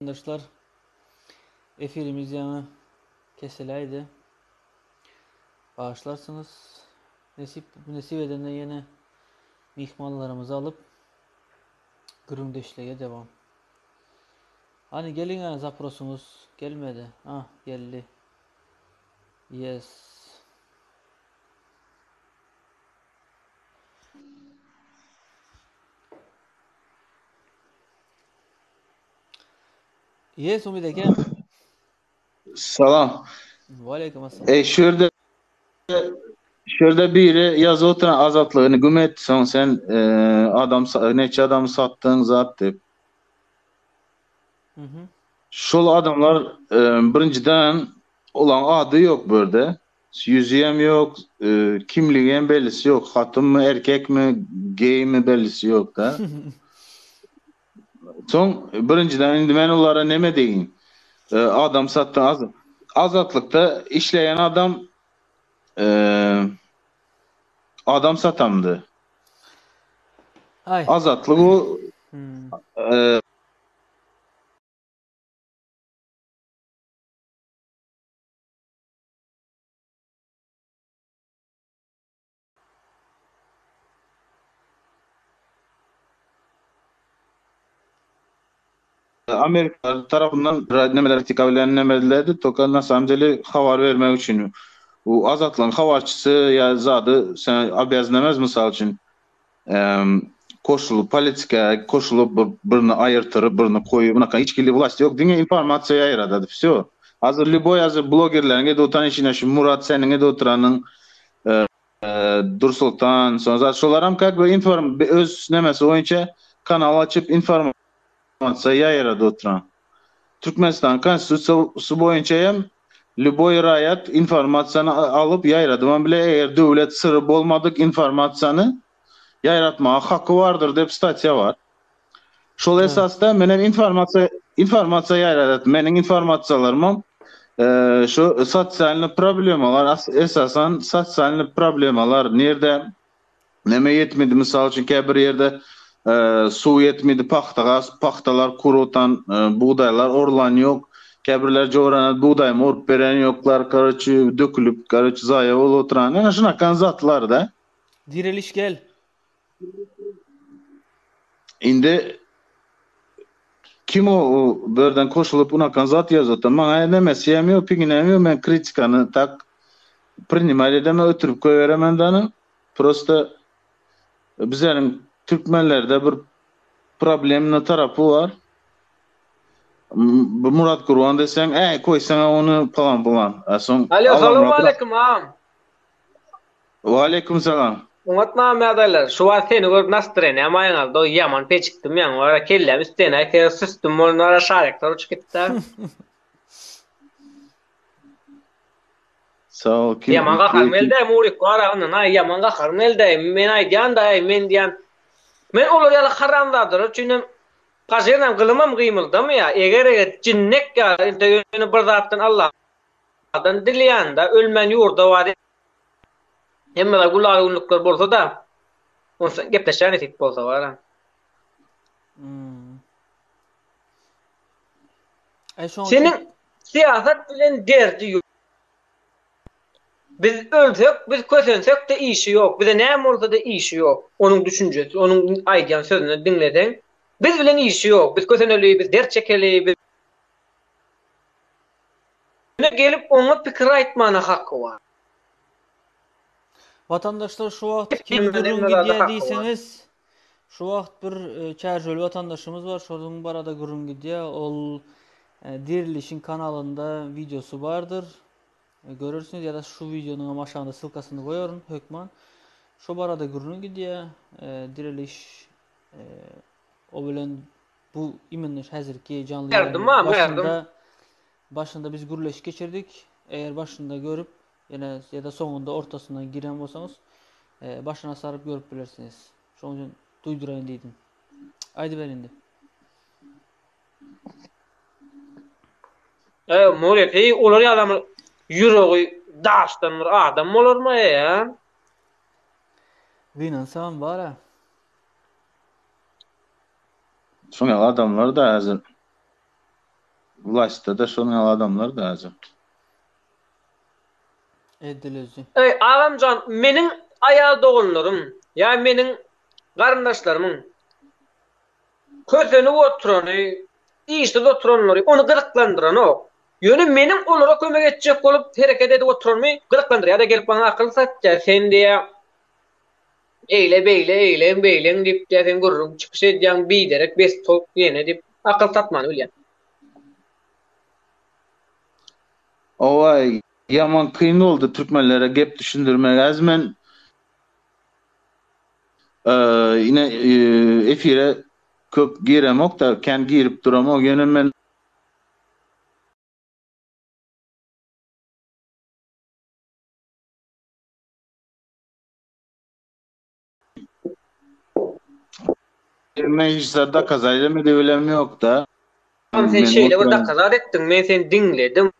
Arkadaşlar efirimiz yana kesileydi. Bağışlarsınız. Nesip edene yine mihmanlarımızı alıp Gründeşle'ye devam. Hani gelin ya zaprosumuz gelmedi. Ah geldi. Yes. Yes Umid Ekem. Salam. Aleyküm assalam. Şurada biri yazı oturan azatlığını güm etsen sen neçe adamı sattığın zat dep. Hı hı. Şol adamlar birinciden olan adı yok burada. Yüzüyem yok, kimliğim bellisi yok. Hatun mu, erkek mi, gay mi bellisi yok da. Son birinciden indi ben onlara neme deyin. Adam sattığın azatlıkta işleyen adam satamdı. Ay. Azatlık o Hmm. e, Amerika tarafından nemeler tikavlenmelerdi. Tokandan samceli havar vermek için. Bu azatlan havarçısı ya zadı sen abyaznanemez misal için koşulup politika koşulup birini ayırtırıp birini koyup buna hiç kirli bulaştı yok. Dünya informasyaya ayıradı. Все. Hazır Liboy hazır bloggerlerin de otan işine şu Murat senin de oturanın Dursultan sonra şolaram kak ve öz nemesi oyunca kanal açıp informasiya yayıradı oturan. Türkmenistan Konstitutsiyası boyunca hem Lüboy rayat informasyonu alıp yayradı. Ben bile eğer devlet sırrı olmadık informasyonu yayratmaya hakkı vardır dep statya var. Şol Evet. esasda menen informasiya yayradı. Menin informasiyalarım şu sosyal problemalar esasen sosyal problemalar nerede neme yetmedi misal için bir yerde su yetmedi paxtalar kurutan buğdaylar orlan yok. Kəbirlər coğranı buğday mor veren yoklar karıcı dökülüp karıcı zaya ol oturan. Yani şuna kanzatlar da. Diriliş gel. Indi kim o börden koşulup una kanzat yazıdı. Bana demesiyemiyor, piginemiyor. Ben kritikanı tak primal edeme ötürüp koyveremem danı. Prosta bizlerin Türkmenlerde bir problemin tarafı var. Murat Kurban desen, koy sana onu falan falan. Son Alo, selamun Allah'ına bırak. aleyküm ağam. Ve aleyküm selam. Unutma meyadaylar. Şu var seni görüp nasıl treni ama yanalda o yaman peçiktim yan var. Kellem üstüne ke süstüm onlara şarekler uçup gitti. Sağ ol. Yaman kakarım elde murik var ağının ay yaman kakarım elde. Men ay diyan da ay men diyan. Men olur yala karandadır. Çünkü kaşırdan kılımam kıymıldım ya. Eğer cinnek ya yönü bir zattan Allah'tan dileyen da ölmen yurda var. Hemme de kullar unluklar bolsa da. Onsa gepleşen etik bolsa var. Hmm. Şu anki Senin siyaset bilen derdi yok. Biz ölsek, biz kösensek de işi yok. Bize ne olsa da işi yok. Onun düşüncesi, onun aydan sözünü dinleden. Biz bilen işi yok. Biz köseneliyiz, biz dert çekeliyiz. Biz... Gelip ona fikir aytmana hakkı var. vatandaşlar şu vakt kim Hemen gürrün hemen hakkı gidiyor var. diyseniz şu vakt bir çerjölü vatandaşımız var. Şorun barada gürrün gidiyor. Ol Diriliş'in kanalında videosu vardır. Görürsünüz ya da şu videonun aşağında sılkasını koyuyorum Hökman. Şu barada gürrün gidiyor. Diriliş o bilen bu iminler hazırki canlı Yardım yayının var, yardım. başında biz gürleş geçirdik. Eğer başında görüp yine ya da sonunda ortasından giren olsanız başına sarıp görüp bilirsiniz. Şu an duydurayım dedim. Haydi ben indi. Muğleti olur ya adam yüreği daştan bir adam olur mu ya? Vinan sen var ha. Sonra adamlar da hazır. Vlastda da şonu adamlar da azı. Edilezi. Ağamcan, menin ayal doğullarım, ya menin garındaşlarımın köseni oturany, işde oturanları, onu gırıklandıran o. Yönü menin olara kömek etjek bolup hereket edip oturmy gırıklandyr. Ya da gelip bana akıl satja, sen diye eyle beyle eyle beyle dip sen gurrun çıkış edýän biderek bes top ýene dip akıl satman ölýär. Ovay yaman kıyın oldu Türkmenlere gep düşündürmek. Az men yine efire köp giremok da ken girip duramok. Yine men hiç da kazayla mı devilem yok da. Sen Men şeýle bir oturan dakika zat etdiň, men seni dinledim.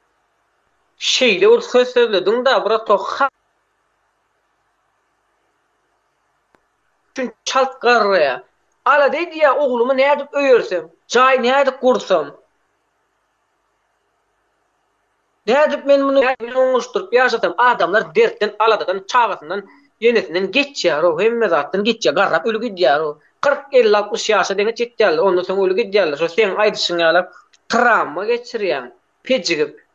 Şeýle bir söz söyledin da bura toqa üçün çalt garraya. Ala diýdi ya oglumy näde öýersem, jaý näde gursam. Näde men muny oňuşdurup ýaşatam. Adamlar dertten, aladadan, çağasından, ýenesinden geçýär o, hemme zatdan geçýär, garrap ölüp gidýär o. 40-50-60 ýaşa deňe çetýär, ondan soň ölüp gidýärler. Şo sen aýdyşyň ýaly travma geçirýän, pejigip.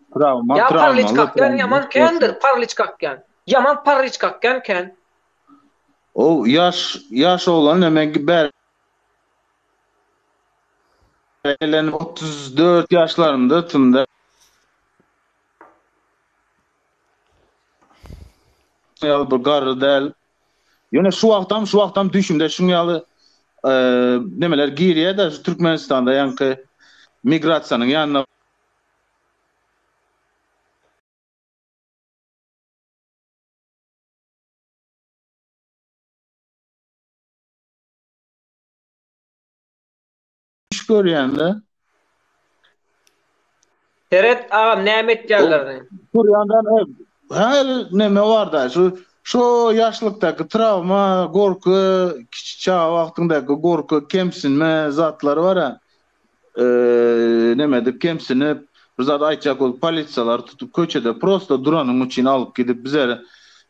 Ya parliçkakkan yaman kendir, parliçkakkan. Yaman parliçkakkan ken. o yaş olan hemen ber 34 yaşlarında tında ýaly bir garry däl. Ýöne şu wagtam düşümde şuň ýaly nemeler girýär da Türkmenistanda ýanky migrasiýanyň ýanyna iş görýände. Teret ağam näme etýärler? Buryandan her neme var da şu yaşlykdaky travma, gorku, kiçik çağ wagtyndaky gorku, kemsinme zatlary bar ha. Neme dip kemsinip bir zat aýtjak bolup polisiýalar tutup köçede prosto duranyň üçin alyp gidip bizler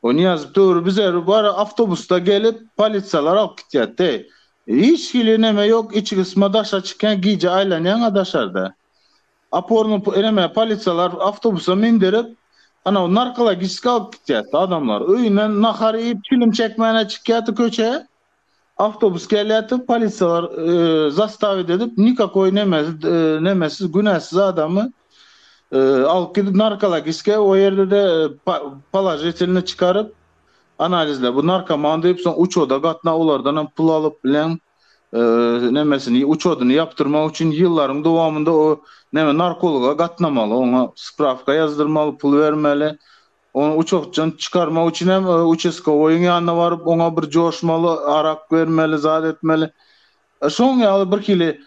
o Niýazyp töwür bizler bar awtobusda gelip polisiýalar alyp gitýär. Hiç kili neme yok, içi kısma daşa çıkan giyici aylanyan adaşarda. Aporunu eneme polisiyalar avtobusa mindirip ana o narkala giska alıp gidýär adamlar. Öýünden nahar yiyip film çekmene çıkýaty köçe. Avtobus gelýär, polisiyalar zastavit edip nikakoy nemesiz günahsız adamı alıp gidip narkala giske o yerde de palaj etilini çıkarıp analizle bu narkoman deyip son uçoda gatna olardan pul alıp bilen nemesini uçodunu yaptırmak için yılların dowamında o neme narkologa gatnamalı, ona spravka yazdırmalı, pul vermeli. Onu uçokçan çıkarmak için hem uçeskovoyun yanına varıp ona bir coşmalı, arak vermeli, zat etmeli. Son ýaly bir kili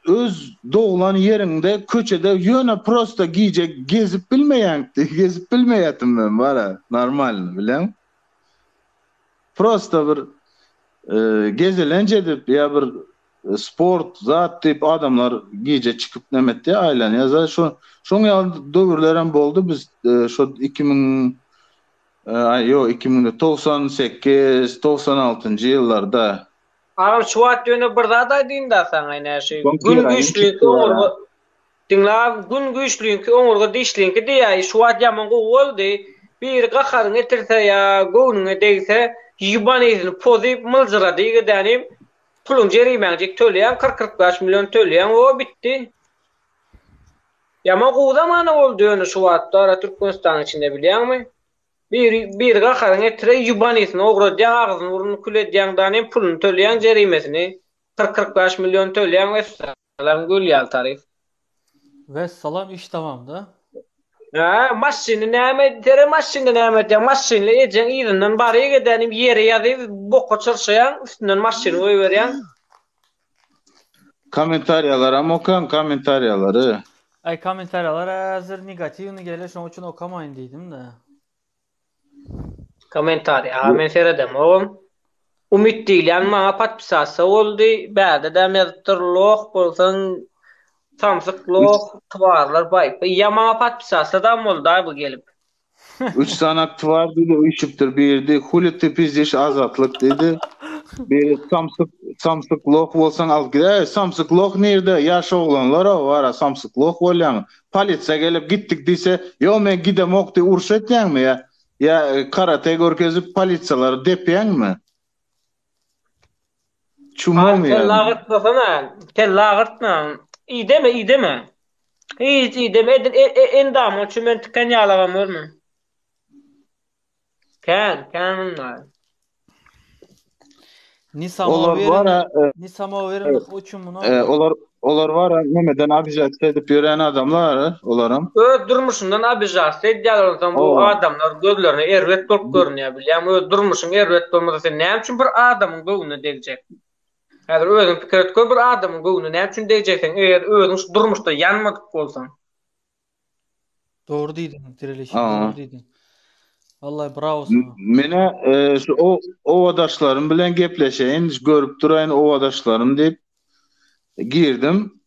öz doğulan yerinde köçede yöne prosto giyecek gezip bilmeýätim men bara normal bilen. Prosto bir gezelence dip ya bir sport zat dip adamlar giyece çıkıp nemetdi aýlan ýa şo ýaly döwürler boldu biz şo 2098-96 ýyllarda. Ağam şu wagt ýöne bir zat aýdyn da saňa näşe. Gün güýçlüki oňurga dinläp gün güýçlüki oňurga dişlinki diýär. Şu wagt ýaman boldy. Bir gaharyň etirse ýa göwnüňe degse ýubanyny pozip mylжyra diýgänim pulun jerimäňjek töleýän 40-45 milyon töleýän o bitdi. Ýaman gowy zamana boldy ýöne şu wagtda Türkmenistanyň içinde bilýärmi? Bir gaharyň etire ýubanyny ogradýan, agyzyny burnuny küledýän danym pulunu töleýän jerimesini 40-45 milyon töleýän wesselam gölýär tarif. Ve salam iş tamam da. Maşyny näme tere maşyny näme etýär? Maşyny ejen ýerinden bary gidenim ýere ýazyp bokka çyrşaýan, üstünden maşyny öýberýän. Komentaryalar ama okan komentaryaları. Ay komentaryalar hazır negatifini gelir, şoň üçin okamaýyn diýdim de. Komentarya men seredem oğlum. Umit diýlen maňa patpisasa boldy. Bäde de mezdir loh bolsaň Samsyklok, twarlar baýpa. Ýama patpisasa da boldy bu gelip. 3 sanat var dedi, uyuşuptur birdi. Huliti pizdiş azatlık dedi. Bir Samsyklok bolsaň al gide. Samsyklok nerede? Yaşa oglanlar var, Samsyklok bolýan. Polisiýa gelip gittik diýse, "Yo men gidem okdy uruş etýänmi ya?" Ya karate görkezip polisiýalary depýänmi? Çumam ya. Lağırtmasana. Lağırtma. İyi deme. Hiç iyi deme. Endam üçin men tiken ýalagam görmem. Bunlar. Olar var ha, Nisama verin uçun bunu. olar var ha, nemeden abijat edip yören adamlar olaram. Öz durmuşundan abijat edýärler bu adamlar gözlerine erwet bolup görünýär bilýän. Öz durmuşun erwet bolmasa sen näme üçin bir adamyň göwüne degijek? Häzir özüň pikir etkä bir adamyň göwüne näme üçin degijeksen, eger özüň durmuşda ýanmadyk bolsaň. Doğru diýdin, direleşik doğru diýdin. Vallahi bravo sana. Mene şu ovadaşlarım bilen gepleşeyin, görüp durayın ovadaşlarım deyip girdim.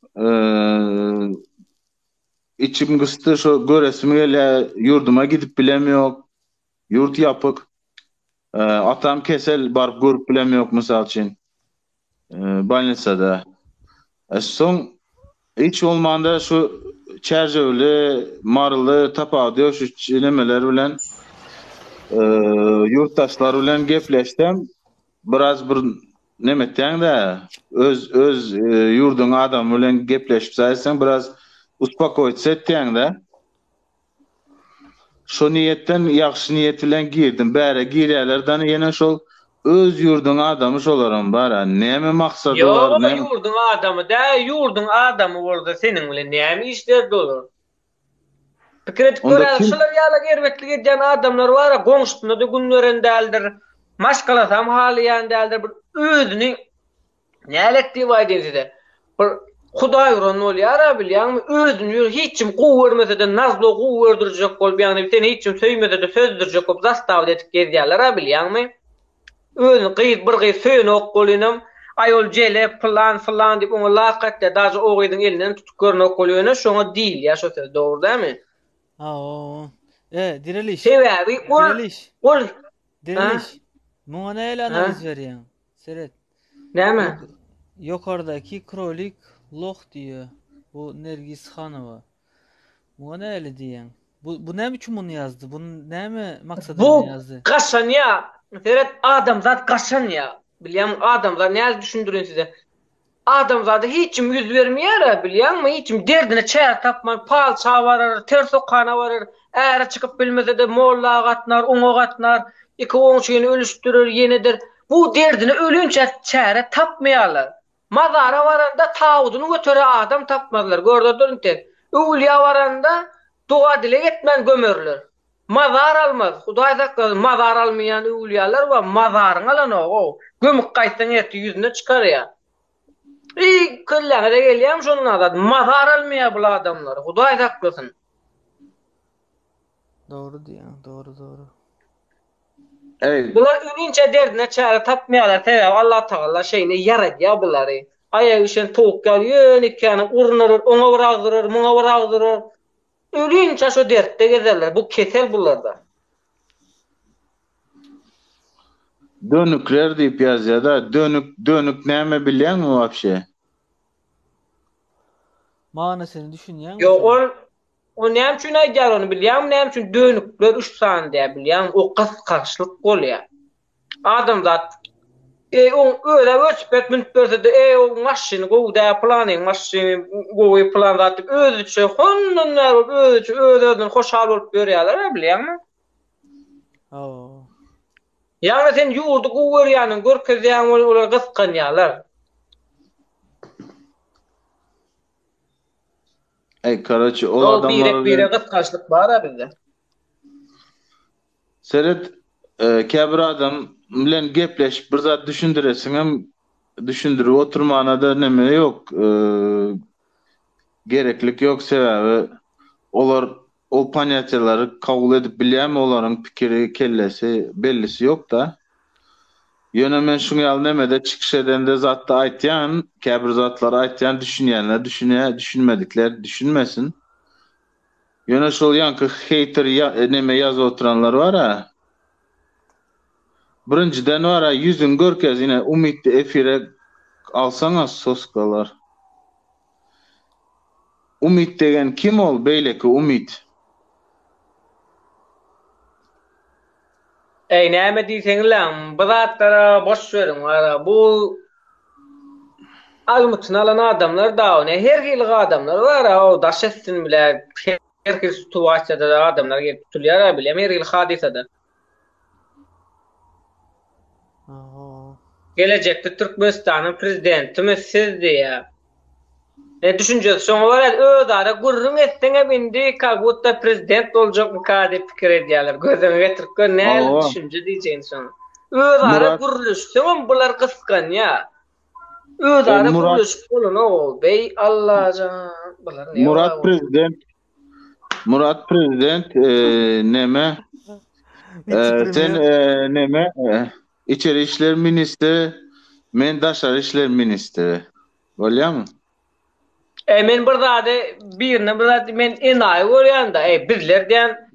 İçim gıstı, şu göresimi gele yurduma gidip bilemiyor. Yurt yapık. Atam kesel barıp görüp bilemiyor misal için. Balnisada. Son hiç olmanda şu çerjevli, marlı, tapa diyor şu çilemeler bilen yurttaşlar bilen gepleşdim. Biraz bir nemetden de öz yurdun adam bilen gepleşip saysan biraz uspakoyt etdiň de. Şu niyetten ýaxşy niyet bilen girdim. Bäre girýärlerden ýene şol öz yurdun adamy şolaram bara. Näme maksady bar? Yo, yurdun adamy da, yurdun adamy bolsa seniň bilen näme işler dolar? Pikret görälşiler ýaly gerwetlik edýän adamlar bar, goňşusunda da günleren däldir. Maşgalasam halyan däldir. Bir özüni näletdi waýdynsyda. Bir Hudaý uran bolýar bilýärmi? Özüni hiç kim gowy bermese de nazly gowy berdirjek bolup, ýani seni hiç kim söýmese de sözdirjek bolup zastaw edip gezýärler bilýärmi? Özüni bir gyýt söýen ok bolýanam. Ayol jele falan diýip oňa laqatda daja o gyýdyň elinden tutup görnek bolýar, şoňa diýil ýa şo söz dogry dämi? Direliş. Sebebi ol. Direliş. Muňa näle analiz berýän? Seret. Näme? Ýokardaki krolik loh diýär. Bu Nergis Hanowa. Muňa näle diýän? Bu näme üçin bunu ýazdy? Bunu näme maksadyna ýazdy? Bu gaşan ýa. Seret adam zat gaşan ýa. Bilýän adam zat näme düşündirin size? Adam zat hiç kim yüz bermeýär bilýänmi? Hiç kim derdine çäre tapmay, pal çawarar, ters okana barar, äre çykyp bilmese de molla gatnar, oňa gatnar, iki oňçyny ölüşdirir, ýenedir. Bu derdine ölünçe çäre tapmaýarlar. Mazara varanda tawudyny götere adam tapmadylar. Gördürdün te. Öwliýa varanda dua dile etmän gömerler. Mazar almaz. Hudaý zakda mazar almaýan öwliýalar we mazaryň alan o. Gömük gaýtsaň eti ýüzüne çykarýar. Kıllara gelýär şondan da mazar almaýar bu adamlar. Hudaý zakdasyn. Doğru diýär, doğru. Bular ölünçe derdine çäre tapmaýarlar. Sebäbi Allah Taala şeýle yaratýar bulary. Aýagy üçin towuk gelýär, ikany urunur, oňa wuragdyryr, muňa wuragdyryr. Ölünçe şo derdde gezerler. Bu kesel bularda. Dönükler diýip ýazýar da, dönük näme bilýänmi wapşe? Manasyny düşünýän. Ýok, o näme üçin aýdýar onu bilýärmi? Näme üçin dönükler 3 san diýip bilýärmi? O kyskarçlyk bolýar. Adam zat o öyle öçpet minip berse de o maşyny gowda planyň maşyny gowy plan zat özü üçin hondanlar özüň hoşal bolup berýärler bilýärmi? Ýa-ni sen ýurdu gowy berýäniň görkezýän olar gyskanýarlar. Karaçy o adamlar bir gyskançlyk bar bizde. Seret käbir adam bilen gepleşip bir zat düşündiresin hem düşündirip oturmana da neme yok. Gereklik yok sebäbi olar o panyatylary kabul edip bilýärmi, olaryň pikiri, kellesi, bellisi yok da. Ýöne men şuňy ýaly nemede çykyş edende zatda aýtýan, käbir zatlar aýtýan düşünýänler düşünmedikler düşünmesin. Ýöne şol ýanky hater neme ýazyp oturanlar bar-a. Birinciden wara yüzün görkez ine umidli efire alsaňaz soskalar. Umid degen kim ol? Beýleki umid. Näme diýseňler, bu zatlara boş verin wara. Bu almutyn alan adamlar da ne her hili adamlar wara, o daş etsin bile her hili situasyada da adamlar gelip tutulýar bile her hili hadisada. Aha. Gelecekde Türkmenistan'ın prezidentimiz siz diye. Düşüncesi şoňa var, özara gurrun etdiňe bindi, kagutta prezident boljakmy ka diýip pikir edýärler. Gözüňe getirip gör, näme düşünje diýjeň şoňa. Özara gurrulşsaň bular kyskan ya. Özara gurrulşyp bolan o, bey Allahjan, bular ne? Murat prezident neme sen neme İçeri İşler Ministri, men Daşary İşler Ministri. Bolýarmy? Men bir zady men enaý görýände, birler diýen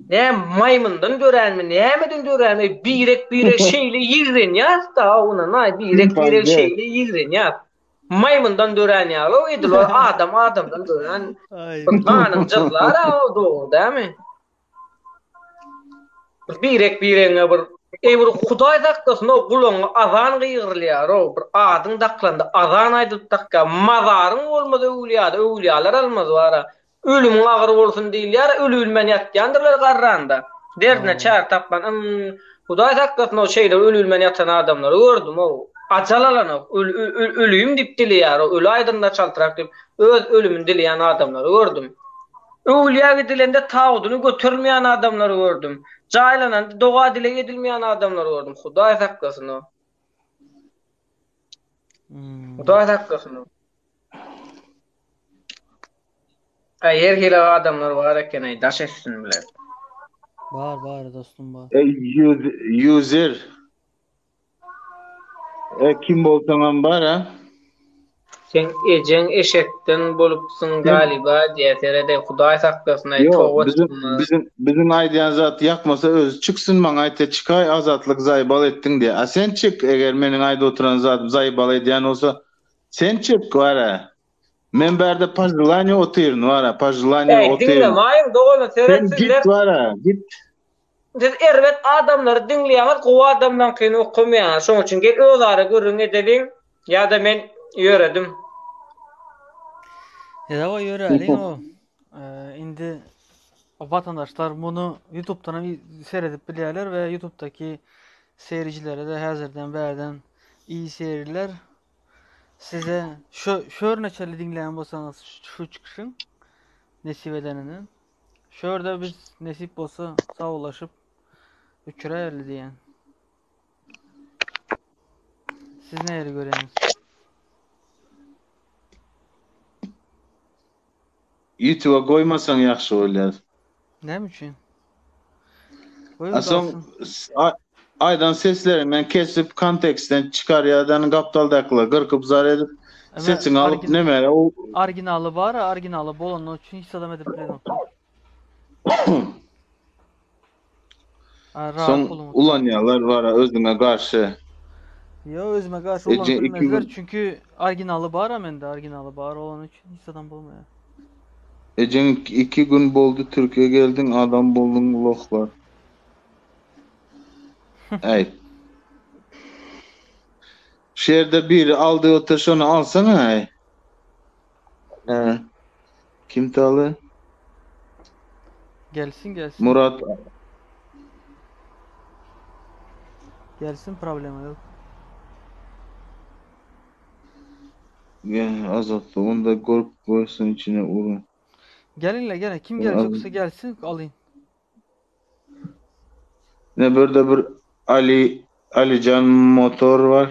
ne maymyndan göränmi, nämeden göränmi, birek şeýle ýigren ýa-da ona birek şeýle ýigren ýa. Maymyndan görän ýa, o edil adamdan görän. Anyň jyllara o dogry dämi? Birek bir Hudaý daktasyn o gulaňy azan gyýrylýar, o bir adyň daklandy, azan aýdyp dakka, mazaryň bolmady öwliýalar almaz wara. Ölüm agyr bolsun diýilýär, ölülmen ýatýandyrlar garranda. Derdine çär tapman, Hudaý daktasyn o şeýle ölülmen ýatan adamlary gördüm, o ajal alan, ölüýüm diýip dilýär, o öli aýdynda çaltyrak diýip öz ölümini dilýän adamlary gördüm. Öwliýa gidilende tawduny götürmeýän adamlary gördüm. Jaylanan doga dile edilmeýän adamlary gördüm. Hudaý hakkasyn o. Hudaý hakkasyn o. Her hili adamlar var eken, daş etsin bile. Var dostum var. User. Kim bolsaňam bar ha? Sen ejeň eşekden bolupsyň galiba diýerleride Hudaý saklasyn Bizim aýdýan zat ýakmasa özü çyksyň maňa aýta çykay azatlyk zaýbal etdiň diýe. Sen çık eger meniň aýda oturan zat zaýbal edýän bolsa sen çık wara. Men berde pajlany otyryn wara, pajlany otyryn. Dinlemäýin dogana sen git wara, git. Siz erbet adamlary dinleýär, gowy adamdan kyn okumaýar. Şoň üçin gel özara görüň edeliň ýa-da men ýöredim. Dava ýörelim o. Indi vatandaşlar bunu YouTube'dan seyredip bilýärler we YouTube'daki seyircilere de häzirden bärden iyi seyirler. Size şu örneçeli dinleyen bolsaňyz şu çıkışın nesip edenini. Şurada biz nesip bolsa sağlaşıp üçürerli diyen. Siz näleri görýäňiz? YouTube'a koymasan yaxşı bolýar. Näme üçin? Aslında aydan seslerinden kesip konteksten çıkarýardan gapdaldaklar gırkıp zar edip sesin alıp nemere o originaly bar, originaly bolan üçin hiç adam edip bilen. Son ulanýarlar bar özüne garşy. Yo özüme garşy ulan bilmezler çünkü originaly bar mende originaly bar olan üçin hiç adam bolmaýar. Ejen 2 gün boldu Türkiýe geldin adam boldun loklar. Ey. Şerde biri aldı otur şonu alsana ey. Kim talı? Gelsin. Murat. Gelsin problemi yok. Ya azatlı onu da korkup koysun içine urun. Gelinle kim gelecekse gelsin alayım. Ne burada bir Alican motor var.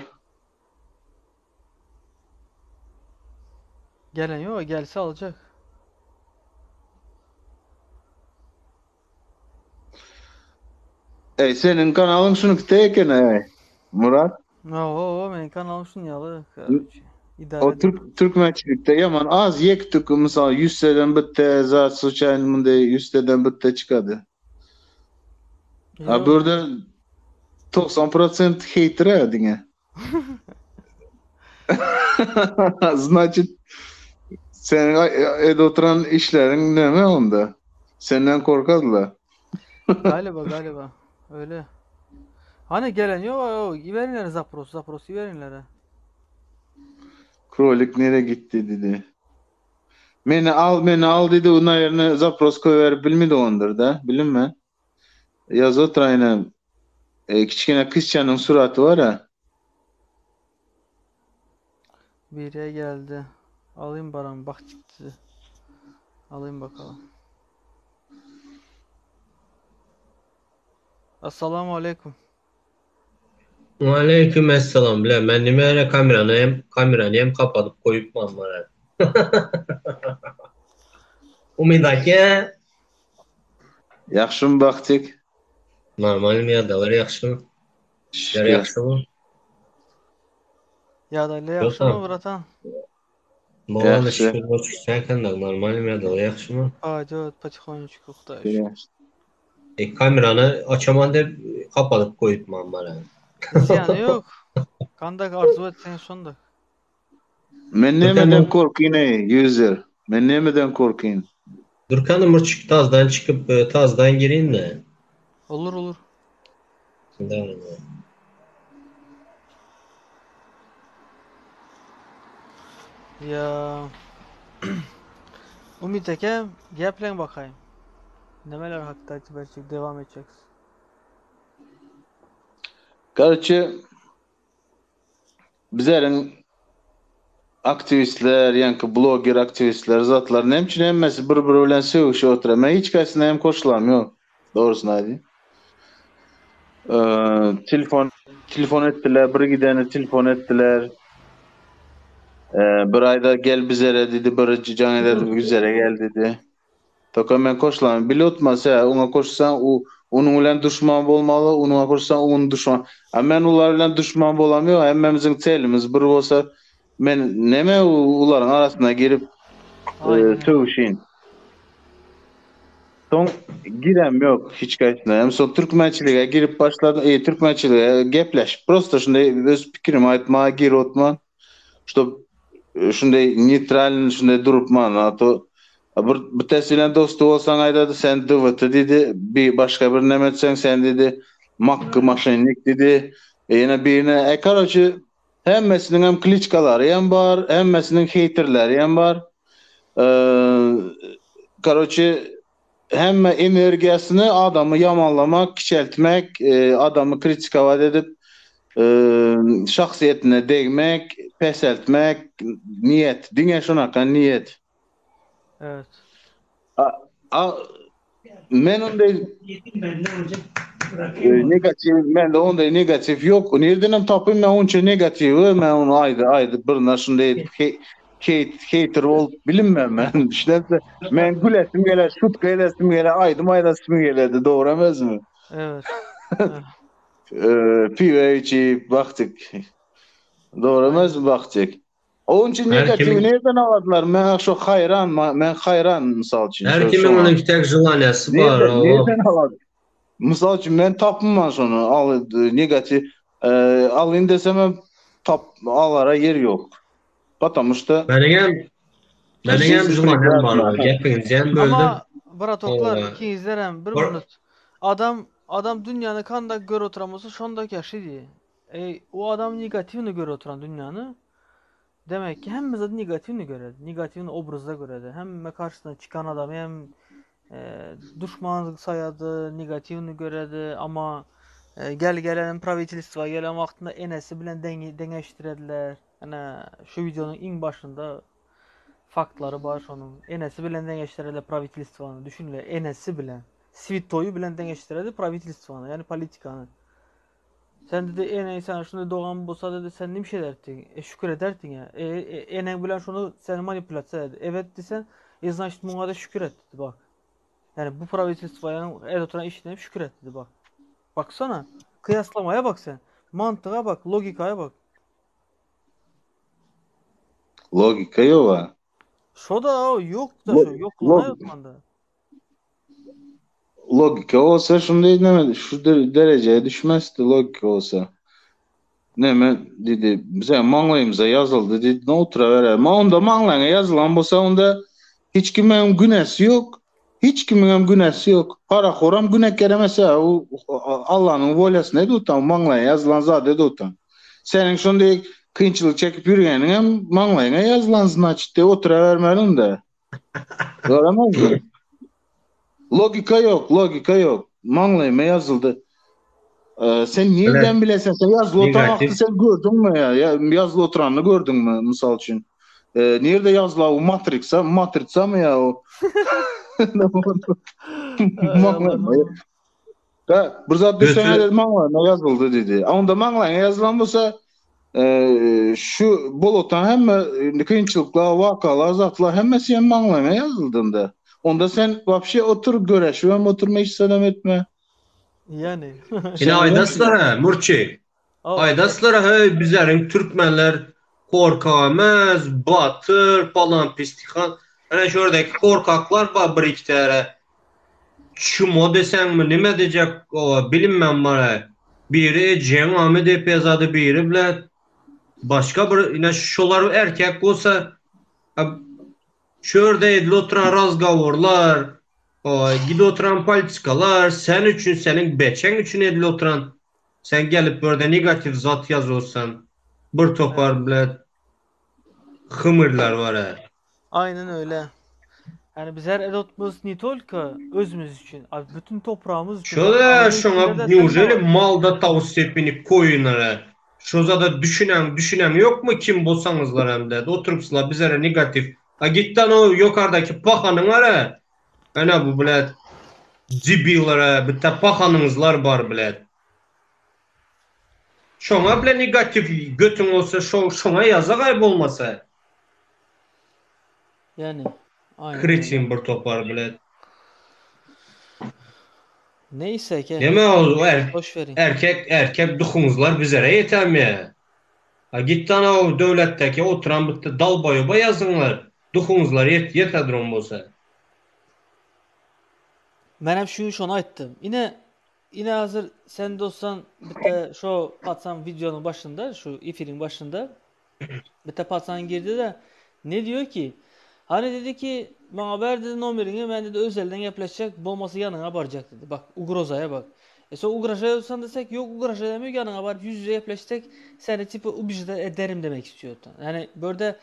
Gelen yok gelse alacak. Senin kanalın şunu teken Murat. Oo, men kanalım şunyalı. Korоче. İdare O edin. Türkmençilikte yaman az yek tük misal 100'den bitte zat suçayın mınday 100'den bitte çıkadı. Ha Yok. burada 90% hater edine. Значит sen oturan işlerin ne mi onda? Senden korkadılar. Galiba. Öyle. Hani gelen yok. Verinler Zaprosu verinler. Krolik nereye gitti dedi. Beni al dedi. Onun yerine zapros koyuver bilmedi ondur da. Bilinme. Yaz oturayına kiçkine kızçanın suratı var ya. Biriye geldi. Alayım baran bak çıktı. Alayım bakalım. Assalamu alaikum. Aleyküm esselam. Bile ben nimere kameranı hem kapatıp koyup manmara. Umidaki Yaxşı mı baktık? normal mi ya dalar yaxşı mı? İşler Şükür. yaxşı mı? Ya da le Yok yakşı mı tamam. bratan? Bana da Yaxşı. şükür o çıksan da normal mi ya dalar yaxşı mı? Hadi потихонечку Xudaya. Kameranı açaman da kapatıp koyup manmara. Ziyanı yok. Kandak arzu etsen sonda. Men nemeden korkayım ey user? Men nemeden korkayım? Durkan Mırçık tazdan çıkıp tazdan gireyim de. Olur. Ya Umit Eke geplen bakayım. Nemeler hakta verecek, devam edeceksin. Короче bizlerin aktivistler, yani blogger aktivistler, zatlar nemçin emmesi bir bilen sevişe otura. Men hiç kaysına hem koşulam yok. Doğrusunu hadi. Telefon ettiler, bir gidene telefon ettiler. Bir ayda gel bizere dedi, bir can dedi, bizere gel dedi. Toka men koşulam. Bilotmasa, ona koşsan onun bilen düşman bolmalı, ona koşsan onun düşman. Ama men ular bilen düşman bolamıyor. Hemmemizin telimiz bir olsa men neme uların arasına girip sevişeyim. Son girem yok hiç kaçına. Hem son Türkmençiliğe girip başladım. Türkmençiliğe gepleş. Prosto şunday öz fikrim aytma gir otman. İşte şunday neytral şunday durupman. Ato bir tesilen dostu olsan aydadı sen dıvıtı dedi. Bir başka bir nemetsen sen dedi. Makkı maşinlik dedi. Yine birine korоче hemmesinin hem kliçkaları hem var. Hemmesinin haterleri hem var. Korоче hemme energiyasını adamı yamanlamak, kiçeltmek, adamı kritikavad edip şahsiyetine değmek, peseltmek, niyet. Dine şunaka niyet. Evet. Men onday negatif, men de onday negatif yok. Nereden tapayım men onça negatifi, men onu aydı bir naşınday hater ol bilinmem men. İşte men gülesim gele, şut gelesim gele, aydasım geledi. Doğru emez mi? Evet. Pive içip baktık. Doğru emez mi baktık? Onun için negatifi nereden aldılar? Men hayran misal için. Her kimin onun tek jılanesi var. Nereden aldılar? Misal için ben tapmam sonra al negatif alayım desem alara yer yok. Потому что benim jılanem var. Hepinizden böldüm. Ama bratoklar iki izlerem bir minut. Adam dünyanı kanda gör oturamasa şondaki yaşı diye. O adam negatifini gör oturan dünyanı. Demek ki hem zaten negatifini görer. Negatifini obrazda görer. Hem karşısına çıkan adam hem düşmanlık sayadı, negatifini göredi ama gelen pravitilist var. Gelen vaktinde enesi bilen dengeştirediler. Yani şu videonun in başında faktları var onun. Enesi bilen dengeştirediler pravitilist var. Düşünün enesi bilen. Svito'yu bilen dengeştiredi pravitilist var. Yani politikanı. Sen dedi sen şunu doğan bolsa dedi sen ne bir şey derdin. Şükür ederdin ya. Enen bilen şunu sen manipülasyon dedi. Evet desen значит buna da şükür et dedi bak. Yani bu pravitilist vayanın el oturan işine şükür et dedi bak. Baksana. Kıyaslamaya bak sen. Mantığa bak, logikaya bak. Logika yok. Şo da o yok da Lo, şu yokluğuna log, yokmanda. logika olsa şunday neme şu dereceye düşmezdi logika olsa. Neme dedi bize manglayımıza yazıldı dedi ne oturavere. Ma onda manglayına yazılan bolsa onda hiç kimin günahı yok. Hiç kimin günahı yok. Para koram günah keremese o Allah'ın volası ne tutan manglayına yazılan zat de tutan. Senin şunday kıyınçılık çekip yürüyenin hem manglayına yazılan значит de oturavermelin de. Öğrenmez mi? Logika yok, logika yok. Manglayma yazıldı. Sen Bilet nereden bilesin? Sen yazılı oturan vakti negatif. sen gördün mü ya? Yazılı oturanını gördün mü misal için? Nerede yazılı o Matrix'a mı ya o? Ay Manglayma. Allah'ım. Bir zat düşsene dedi Götü manglayma yazıldı dedi. Onda manglayma yazılan olsa şu bolotan hem kıyınçılıklar, vakalar, zatlar hemmesi hem manglayma yazıldığında. Onda sen vapşi otur göreşi hem oturma hiç selam etme. Yani. yine Sen öyle aydaslara Murçi. Al ayda. Aydaslara bizlerin Türkmenler korkamaz, batır falan pistikan. Hani şuradaki korkaklar var bir iki tane. Çumo desen mi nime diyecek o bilinmem bana. Biri Cem Ahmet Epezadı biri bile başka bir yine şolar erkek olsa şurada edil oturan razgavorlar gidi oturan politikalar sen için senin beçen için edil oturan sen gelip böyle negatif zat yazıyorsan bir Evet. topar bile hımırlar var ha. Aynen öyle. Yani bizler Erotmus Nitolka özümüz için, abi bütün toprağımız için bak Şöyle Avrupa şuna içinde de sen ne neujeli var? malda tavsiye etmeni koyunlara. Şoza da düşünen yok mu kim bolsanızlar hem de oturupsılar bizlere negatif. Ha gitten o yukarıdaki pahanın ara. Ana bu bilet cibilara bitte pahanınızlar var bilet. Şona bile negatif götün olsa şona yaza kaybolmasa. Yani aynen öyle. Kritin bir topar bilet. Neyse ki Deme o boş verin. erkek duhumuzlar bizlere yetermiyor. Ha gittan o devletteki oturan bitti dal boyu yazınlar. Duhumuzlar yeter olmasa. Ben hep şunu ayttım. Yine hazır sen dostsan bitte şu patsan videonun başında şu ifirin başında bitte patsan girdi de ne diyor ki? Hani dedi ki bana ver dedi numarini ben dedi özelden yapılacak bulması yanına varacak dedi. Bak ugrozaya bak. Sonra ugraja olsan desek yok ugraja demiyor yanına var yüz yüze yapılacak seni tipi ubijde ederim demek istiyor. Yani böyle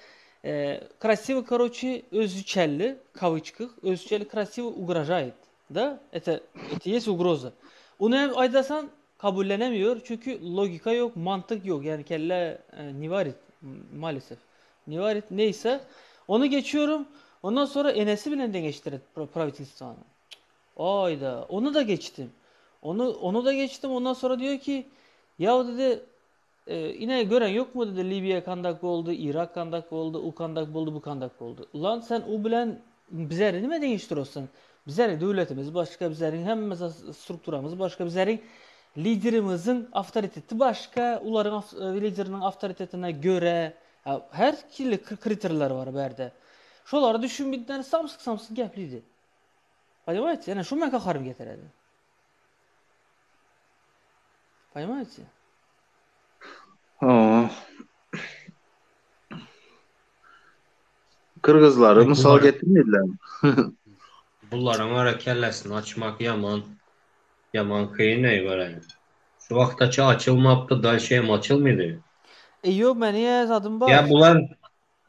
красиво короче özüçelli kavıçkık özüçelli красиво угрожает. Da ete yes ugroza. Onu hem aydasan kabullenemiyor çünkü logika yok, mantık yok. Yani kelle nivarit maalesef. Nivarit neyse onu geçiyorum. Ondan sonra Enes'i bile de geçtirdi Pravitistan'a. Ayda onu da geçtim. Onu da geçtim. Ondan sonra diyor ki ya dedi yine gören yok mu dedi Libya kandak oldu, Irak kandak oldu, u kandak oldu, bu kandak oldu. Ulan sen o bilen bizleri nime değiştiriyorsun? Bizlerin devletimiz başka, bizlerin hem mesela strukturumuz başka, bizlerin liderimizin avtoriteti başka, uların liderinin avtoritetine göre ya, her kirli kriterler var berde. Şoları düşün bir tane samsık gəpliydi. Понимаете? Yani şu mən qaxarım getirədi. Понимаете? o Kırgızları misal getirmediler. Bunların ara kellesini açmak yaman kıyın ne var yani. Şu vaktaça açılmaptı da şeyim açılmıyordu. Yok mən niyə zadım Ya var?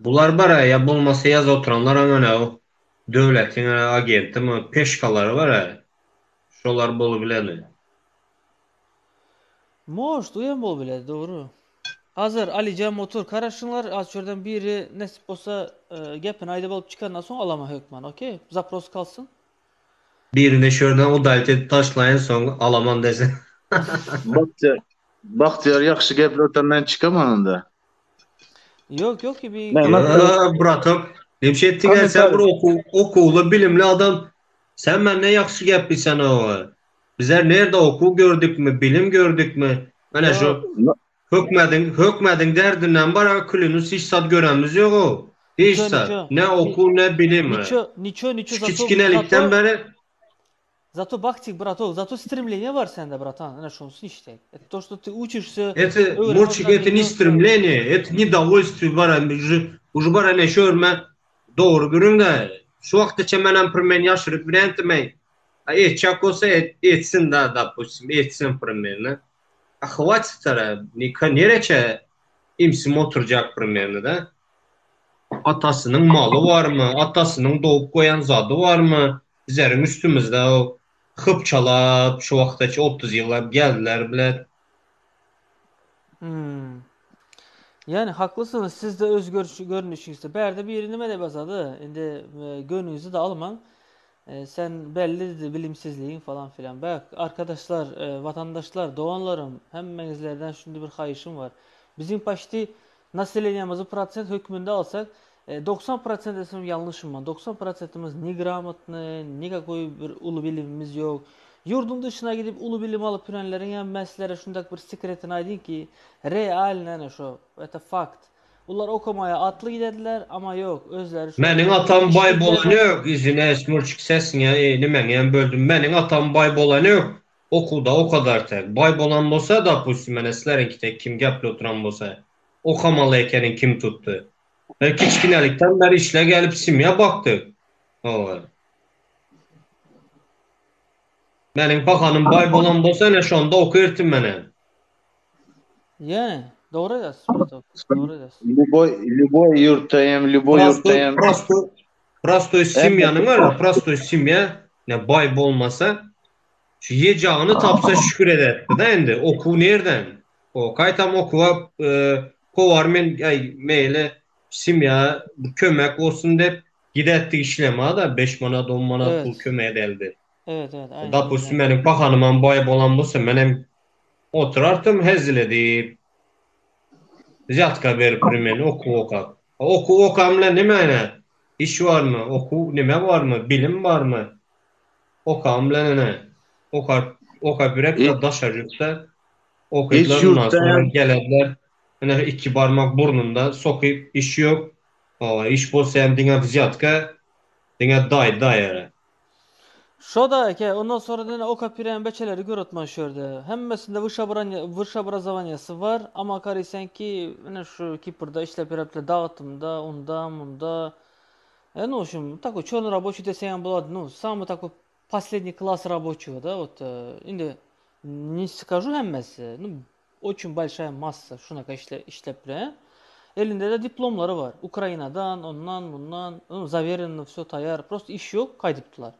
bunlar var ya bulmasa yaz oturanlar hemen o devletin agenti mi peşkaları var ya. Şolar bolu bileni. Moş duyan bol bile doğru. Hazır Ali Can Motor karaşınlar açırdan biri nasip olsa gepin ayda balıp çıkandan sonra alama Hökman okey? Zapros kalsın. Birine şuradan o dalite taşlayan son Alaman desin. Bahtiyar, Bahtiyar yaxşı gəplər ötəndən çıkamanında. Yok ki bir Ne göre nasıl? Bırakıp Demşettin Komentar. sen bir okulu bilimli adam sen ben ne yakşı yapıysan o. Bizler nerede okul gördük mü bilim gördük mü? Ana şu hökmedin derdinden bara külünüz hiç sat göremiz yok o. Hiç sat. Niço. Ne oku ne bilim. Niço Şu kiçkinelikten beri Зато бактик, браток, зато стремление var sende, братан. Ana şonsun işte. То, что ты учишься, это öğren мурчик, ondan это не стремление, это недовольствие bara. Уже bara ne şörme doğru görün de. Şu vakti menem primen yaşırıp bilentmeyin. Etçak olsa etsin da допустим, etsin primerini. Хватит tara. Nereçe imsim oturacak primerini de. Atasının malı var mı? Atasının doğup koyan zadı var mı? Bizlerin üstümüzde o hıpçalap şu vaxtdaki 30 yıllar geldiler bile. Hmm. Yani haklısınız. Siz de öz görünüşünüzde. Berde bir yerine de bazadı. Şimdi gönlünüzü de alman. Sen belli bilimsizliğin falan filan. Bak arkadaşlar, vatandaşlar, doğanlarım, hemmenizlerden şimdi bir hayışım var. Bizim paşti nasilyenimizi процент hükmünde alsak 90% desem yanlışım var. 90%'imiz неграмотны, никакой bir ulu bilimimiz yok. Yurdun dışına gidip ulu bilim alıp ürenlerin yani meslere şundak bir sekretini aydın ki real ne şu. Это fakt. Bunlar okumaya atlı giderdiler ama yok. Özleri şu. Menin atam bay bolan yok. İzine esmurçuk sesin ya. Nimen yani böldüm. Menin atam bay bolan yok. Okulda o kadar tek. Bay bolan bolsa da pusum meneslerin ki tek kim gepli oturan bolsa. Okamalı ekenin kim tuttu. Kiçkinelikten beri işle gelip simya baktı. Olar. Menin bakanım bay bolan bolsa ne şu anda okuyurtum mene. Yani doğru edersin. Doğru edersin. Любой yurttayım, любой yurttayım. Prostoy simyanın var ya, prostoy simya ne bay bolmasa şu yiyeceğini tapsa şükür ederdi da indi. Oku nereden? O kaytam okuva kovarmen meyle simya kömek olsun deyip gidetti işleme da 5 manat 10 manat Evet. pul kömeğe deldi. Evet aynen. Da bu benim bakanımın bay bolan bolsa benim oturardım hezil edip Ziyatka bir primen oku. Oku okamla ne mene? İş var mı? Oku neme var mı? Bilim var mı? Okamla ne? Oka bürek de daşarıkta okuydular ondan sonra gelediler. Yani 2 parmak burnunda sokuyup iş yok. İş bolsa hem dine ziyatka dine dayara. Şu da ki ondan sonra da o kapiren beçeleri görütman şöyle. Hemmesinde vırşa obrazovanyası var ama karisen ki ne şu Kipr'da işlep dağıtımda onda. Ну, в общем, такой черный рабочий десен был, ну, самый такой последний класс рабочего, да, вот, не скажу hemmesi, ну, очень большая масса, şuna işlepre. Elinde de diplomları var. Ukrayna'dan, ondan, bundan, заверено, все tayar, просто iş yok, kaydıptılar.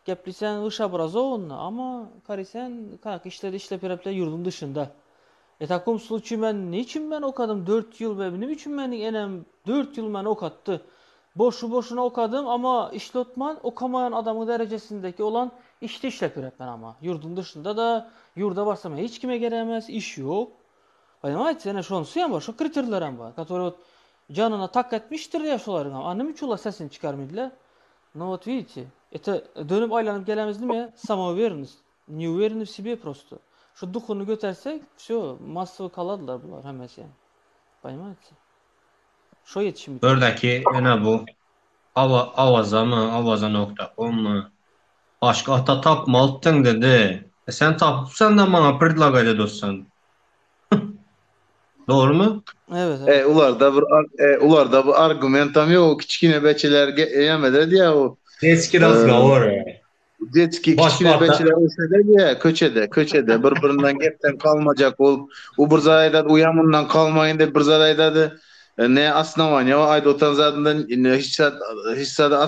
Geplisen высшее образованный ama karisen kanak işlep yurdun dışında. Takım случай niçin ben okadım 4 yıl ve benim için benim enem 4 yıl ben okattı. Boşuna okadım ama işletmen okamayan adamın derecesindeki olan işte işlep öğretmen ama. Yurdun dışında da yurda varsam hiç kime gelemez, iş yok. Понимаете, yani şonsu yan var, şu kriterlerim var. Который вот canına tak etmiştir ya şoların ama. Annem hiç ola sesini çıkarmadılar. Но вот видите, это dönüp aylanıp gelemez değil mi ya? Самоуверенность. Не уверены в себе просто. Şu duhunu götersek, все, massıvı kaladılar bunlar hemesi yani. Понимаете? Şu yetişim. Buradaki ene bu avaza.com mu? Başka ata tapmalıydın dedi. Sen tapıpsan da bana predlag ede dostsan. Doğru mu? Evet. Ular da bu argumentam yok. Kiçkine beçeler yemedi diye o. Detski razgovor. Detski kiçkine beçeler olsa diye köçede birbirinden gepten kalmayacak ol. O bir zadayda uyamından kalmayın da bir zadayda da ne asnavanya ayda otan zadından hissada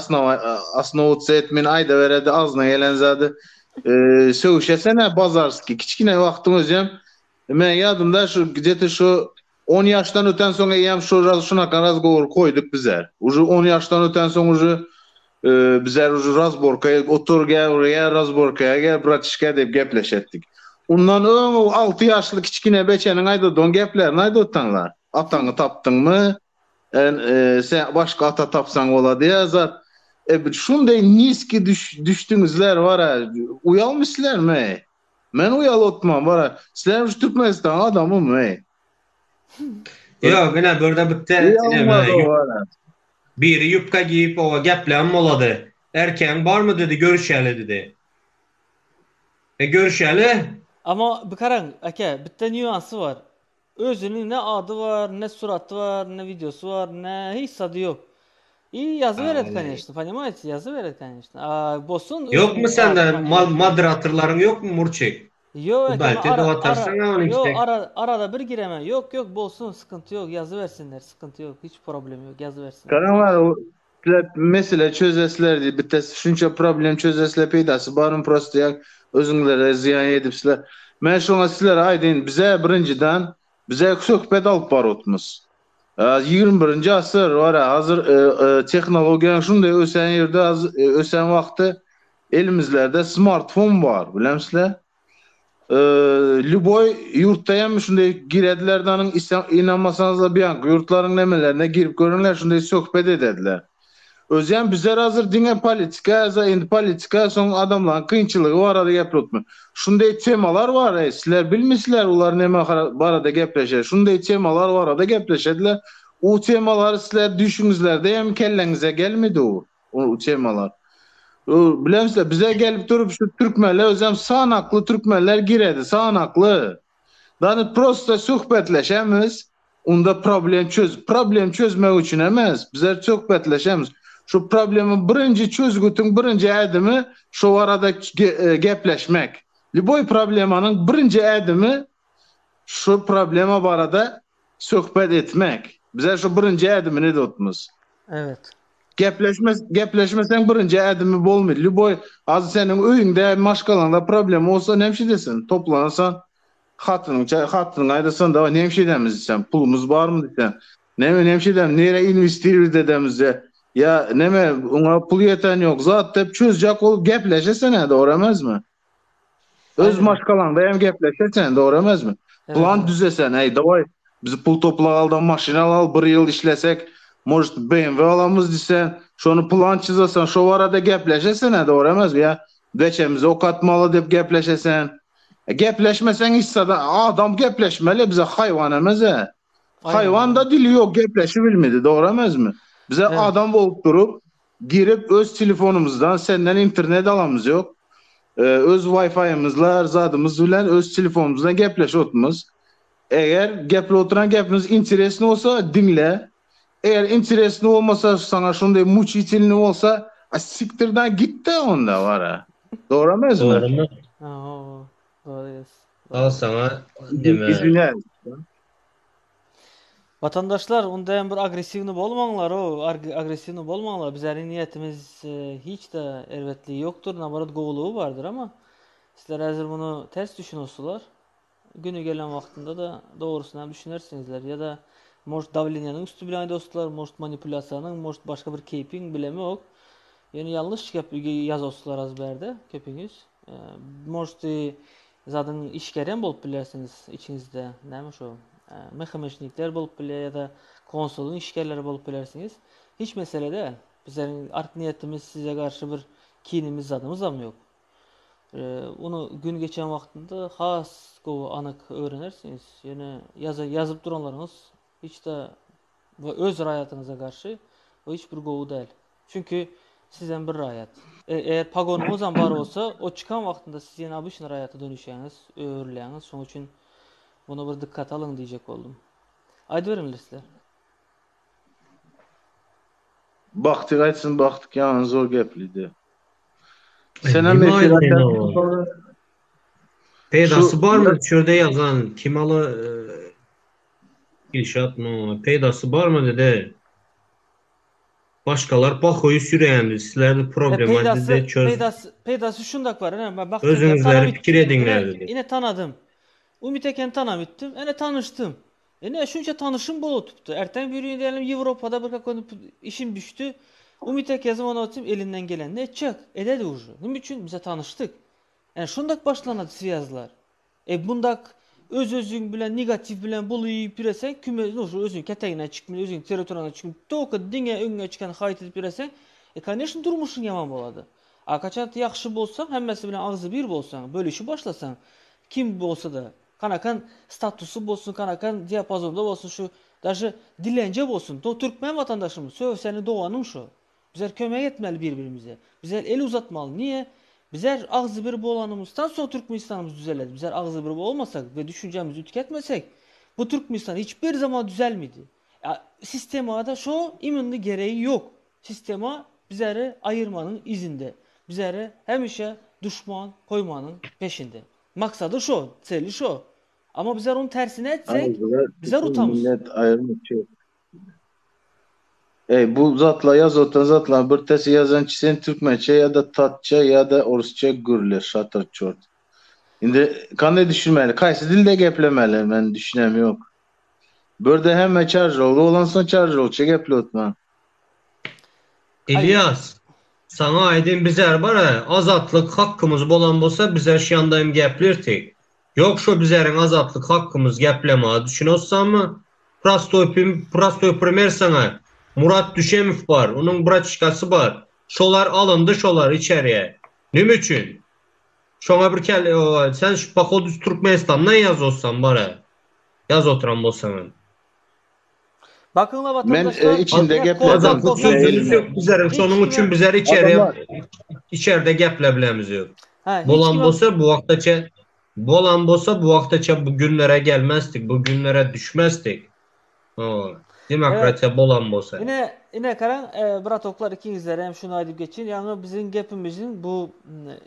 asnavatsa etmen ayda veredi azna gelen zadı söğüşesene bazarski kiçkine vaxtım özüm men yadımda şu 10 yaştan öten sonra yem şuna razgovor koyduk bizler. Ucu 10 yaştan öten sonra bizler ucu razborkaya otur gel oraya razborkaya gel bratişka deyip gepleşettik. Ondan 6 yaşlı kiçkine beçenin ayda don geplerini ayda otanlar. Atanı taptın mı? Sen başka ata tapsan oladı ya zat. Şunday niski düştüğünüzler var ha. Uyalmışlar mı? Men uyal otmam bara. Sizler şu Türkmenistan adamım ey. Yok, yine burada bitti. Uyalmaz o bara. Biri yupka giyip o geplen oladı. Erken var mı dedi, görüşeli dedi. Görüşeli. Ama bir karan aka bitta nüansı var. Özünün ne adı var, ne suratı var, ne videosu var, ne hiç adı yok. İyi yazı vered конечно, понимаете? Yazı vered конечно. Bosun Yok mu özünün sende adı makyaj. moderatörlerin yok mu Murçik? Yok Bu aka belki de atarsan ama yok işte. arada bir giremem. Yok bolsun sıkıntı yok. Yazı versinler sıkıntı yok. Hiç problem yok. Yazı versinler. Karan var o mesele çözesler diye bittesi şunça problem çözesler peydası barın prosto yak özüňlere ziyan edipsizler. Men şoňa sizlere aýdyn bize birinciden bize söhbet alyp barotmuz. 21-nji asyr wara hazır tehnologiýa şunday ösen ýerde ösen wagty elimizlerde smartfon bar bilemsizler. Lüboy yurttayan şunday giredilerden inanmasanız da bir an yurtların nemelerine girip görünler şunday sohbet edediler. Özyen bizler hazır dine politika, endi politika son adamların kıyınçılığı var arada gepirotmy. Şunday temalar var, sizler bilmisizler ular neme barada gepleşer. Şunday temalar var arada gepleşediler. O temaları sizler düşünüňizlerde hem kelleňize gelmedi o temalar. Bilemsizler bize gelip durup şu Türkmenler özüm sağanaklı Türkmenler giredi sağanaklı. Danı prosta sohbetleşemiz. Onda problem çözmek için emez. Bizler sohbetleşemiz. Şu problemin birinci çözgütün birinci edimi şu arada gepleşmek. Liboy problemanın birinci edimi şu problema barada sohbet etmek. Bizler şu birinci edimini tutmuz. Evet. Gepleşmesen birinci edimi bolmaydı. Liboy az senin öýüňde maşgalanda problem olsa nemşi desin. Toplanasan hatırın aydasan da nemşi demiz sen. Pulumuz var mı desen. Nemşi dem nere investir dedemizde. Ya neme ona pul yeten yok. Zat dep çözjak olup gepleşesene doğru emez mi? Öz Aynen. maşgalanda hem gepleşesene doğru emez mi? Evet, Plan evet. düzesen ey davay biz pul toplağaldan maşina al 1 ýyl işlesek может BMW alamız desen şonu plan çizesen şu arada gepleşesene doğru emez mi ya? Beçemize okatmalı dep gepleşesen. Gepleşmesen hiç adam gepleşmeli bize hayvan emez he. Hayvan da dili yok gepleşi bilmedi doğru emez mi? Bize Evet. adam olup durup girip öz telefonumuzdan senden internet alamız yok. Öz Wi-Fi'mizler zadımız bilen öz telefonumuzdan gepleş otmuz. Eğer geple oturan gepimiz interesli olsa dinle. Eğer interesli olmasa sana şunday muç itilini olsa siktirden git de onda var ha. Doğru emez mi? Doğru mu? Doğru. Al sana deme. İzine. Vatandaşlar ondan bir agresivni bolmaňlar agresivni bolmaňlar. Bizlerin niyetimiz hiç de elbetli yoktur. Nabarat gowuluğu vardır ama sizler hazır bunu ters düşünüyorsunuz. Günü gelen vaktinde da doğrusunu düşünersinizler ya da может давлениянın üstü bilen dostlar, может manipulasiyanın, может başka bir keyping bilemi yok. Yani yanlış yazosuzlar az berde köpüňiz. Может zaten işgeren bolup bilersiniz içinizde. Näme şu? Mehmeşnikler bolup bile ya da konsolun işgerleri bolup bilersiniz. Hiç mesele değil. Bizlerin art niyetimiz size karşı bir kinimiz zadımız da mı yok. Onu gün geçen vaktinde has anık öğrenirsiniz. Yani yazıp duranlarınız hiç de öz hayatınıza karşı o hiçbir govu değil. Çünkü sizden bir hayat. Eğer pagonunuz var olsa o çıkan vaktinde siz yine abışın hayata dönüşeceğiniz, öğürleyiniz. Son için buna bir dikkat alın diyecek oldum. Aydı verin sizler. Baktık aytsın baktık yani zor gepliydi. Nime aýdyn o? Peydası bar mı? Şurada yazan Kimalı İlşat mı? Peydası bar mı dedi. Başkalar bakoyu süreyəndi. Sizler problematiği de çöz. Peydası şundak var. Bak, Özünüzleri fikir edinler dedi. Yine tanıdım. Umit eken tanımıştım. Ene tanıştım. Ne şunca tanışım bol otuptu. Erten bir gün diyelim Avrupa'da bir konu işim düştü. Umit Ekezim ona oturup elinden gelen ne çık ededi ucu. Bunun için bize tanıştık. Yani şundak başlanadı siyazlar. Bundak özün bilen negatif bilen buluyup biresen küme özün keteğine çıkmıyor, özün territoriyana çıkmıyor. Toka dine önüne çıkan hayt edip biresen конечно durmuşun yaman boladı. Akaçan yaxşı bolsan, həmməsi bilen ağzı bir bolsan, bölüşü başlasan, kim bolsa da, kanakan statusu bolsun, kanakan diapazonda bolsun, şu даже dilence bolsun. O Türkmen vatandaşımız, seni doğanın şu. Bizler kömək etmeli birbirimize. Bizler el uzatmalı. Niye? Bizler ağzı bir bolanımızdan sonra Türkmenistanımız düzeledi. Bizler ağzı bir olmasak ve düşüncemizi tüketmesek, bu Türkmenistan hiçbir zaman düzelmedi. Ya, sistema da şu imindi gereği yok. Sistema bizleri ayırmanın izinde. Bizleri hemişe düşman koymanın peşinde. Maksadı şu, seli şu. Ama bizler onun tersine etsek, bizler utamız. Millet ayırmış yok. Bu zatla yaz otan zatla bir tesi yazan sen Türkmençe ya da Tatça ya da Orusça gürler şatır çort. Şimdi kanday düşünmeli. Kaysı dilde geplemeli ben düşünem yok. Burada hem charge oldu olan son charge olacak geplotma. İlyas, sana aydın bizler bara azatlık hakkımız bolan bolsa bizler şiyandayım geplirtik. Yok şu bizlerin azatlık hakkımız geplema düşünüyorsan mı? Prastoy primer sana Murat Düşemov var, onun bratçikası var. Şolar alındı şolar içeriye. Ne için? Şona bir kelle sen şu Pakodus Türkmenistan'dan yaz olsan bara. Yaz oturan bolsan. Bakınla vatandaşlar içinde gepledim. Azatlık sözünüz yok bizlerin. Şonun için bizler içeride geplebilemiz yok. Bolan bolsa bu vaqtaça bu günlere gelmezdik, bu günlere düşmezdik. Demokratiya bolan bolsa. Yine karan bratoklar ikinizlere hem şunu aydıp geçin. Yani bizim gepimizin bu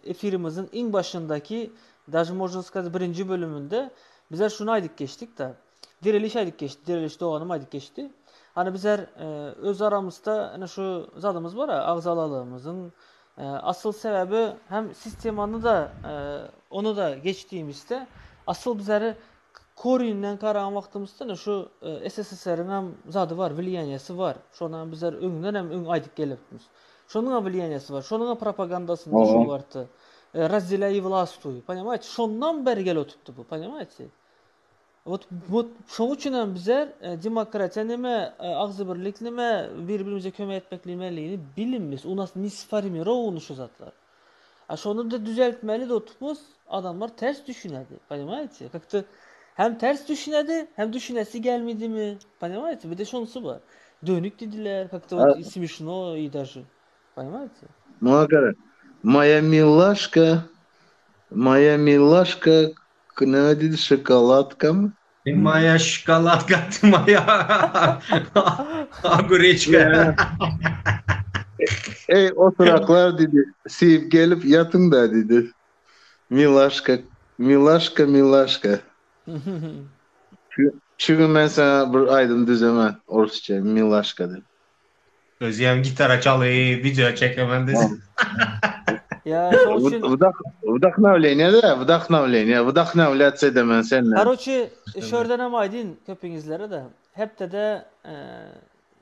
efirimizin en başındaki даже можно сказать birinci bölümünde bizler şunu aydıp geçtik de diriliş aydıp geçti. Diriliş doğanım aydıp geçti. Hani bizler öz aramızda hani şu zadımız var ya ağzalalığımızın asıl sebebi hem sistemanı da onu da geçtiğimizde asıl bizleri koruyundan karan vaxtımızda şu SSSR'ın hem zadı var, влияниясы var. Şondan bizler öňden hem öň aydıp gelipmiz. Şonun влияниясы var. Şonun propagandasında şu vardı. Разделяй властвуй. Понимаете? Şondan beri gel otupdu bu. Понимаете? Вот şoň üçin hem bizler demokratiya neme, ağzı birlik neme, birbirimize kömek etmekliğini bilinmiz. U nas nisfarimirovunu şu zatlar. Şonu da düzeltmeli de otupmuz adamlar ters düşünedi. Понимаете? Как-то hem ters düşünedi hem düşünesi gelmedi mi? Понимаете? Bir de şonusu var. Dönük dediler. Как-то вот смешно и даже. Понимаете? Моя göre. Моя милашка, ne dedi şokolatka mı? Moja szkoladka, ty moja ogóreczka. Oturaklar dedi. Siyip gelip yatın da dedi. Milaşka, Milaşka. Çünkü ben sana bir aydın düzemem. Orusça, Milaşka dedi. Özlem gitara çalıyor, video çekemem dedi. Ya şoň üçin Вдохновляться demen senle. Короче, şörden hem aydın köpüňizlere de hepde de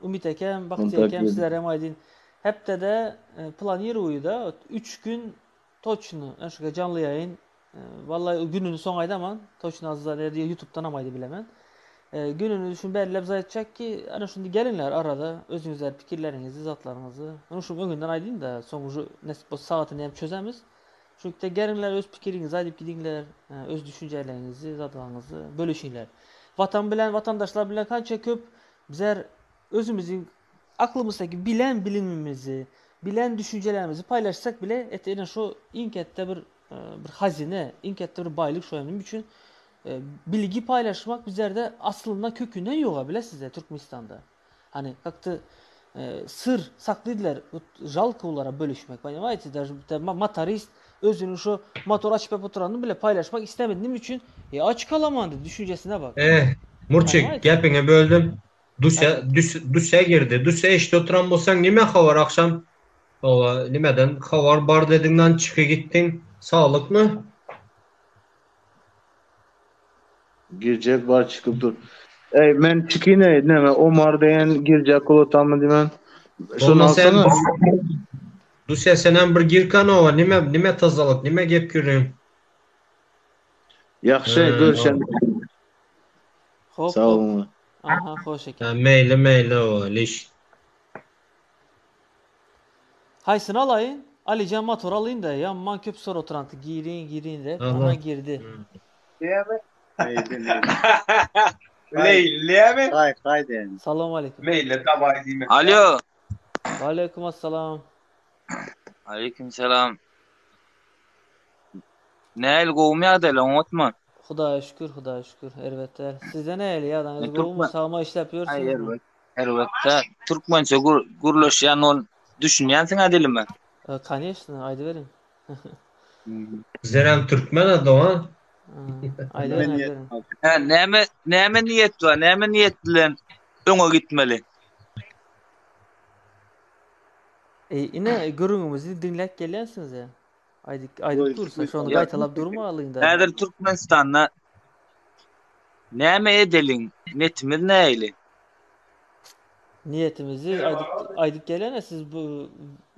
Ümit ekem, Bakti ekem sizlere hem aydın hepde de planiruyu da 3 gün точно aşka canlı yayın vallahi gününü son ayda aman точно azza diye YouTube'dan amaydı bilemen. Gününü düşün belirlep zayıtacak ki ana şimdi gelinler arada özünüzler fikirlerinizi, zatlarınızı. Onu şu öngünden aydın da sonucu nesip o saatini hem çözemiz. Çünkü gelinler öz fikirinizi aydıp gidinler, öz düşüncelerinizi, zatlarınızı bölüşünler. Vatandaşlar bilen kança köp bizler özümüzün aklımızdaki bilen bilimimizi, bilen düşüncelerimizi paylaşsak bile etene şu inkette bir hazine, inkette bir baylık şu önemli için bilgi paylaşmak bizlerde aslında kökünden yok bile size Türkmenistan'da. Hani kaktı sır saklıydılar jalka olarak bölüşmek. Понимаете? Motorist özünün şu motor açıp oturanını bile paylaşmak istemediğim için aç kalamandı düşüncesine bak. Murçik gepine böldüm. Duşa girdi. Duşa işte oturan bolsan nime havar akşam? Ola nimeden havar bar dediğinden çıkı gittin. Sağlık mı? Girecek var çıkıp dur. Men çıkine neme Omar diyen girecek olotamı dimen. Şunu alsana. Duşa senen bir girkanova nime tazalık nime gep göreyim. Yaxşı görüşen. Sağ olun. Aha hoş ekan. Meyle o leş. Haysını alayın. Alican motor alayım da yanman köp soru oturantı girin de Aha. ona girdi. Leyle mi? Haydi. Selamun aleyküm. Meyle davay diyeyim. Alo. Aleyküm assalam. Aleykümselam. Näil gowmýa-da lan otman? Hudaýa şükür, hudaýa şükür. Elbette. Sizde ne eli ya? Türkmen- Gowma sağma işlep ýörsiňiz. Hayır, elbette. Türkmençe gurlaşýan ol düşünýänsiň adilimi? Конечно, aydı verin. Zerem Türkmen adı o. Aydı verin, aydı verin. Ha, näme niýet bar? Näme niýet bilen öňe gitmeli? Ine görüňümizi dinläp gelýänsiniz ya. Aydyk dursa şonu Ya- gaýtalap durmalyň da. Häzir Türkmenistanda näme edeliň? Netimiz näili? Niyetimizi aydyk gelene siz bu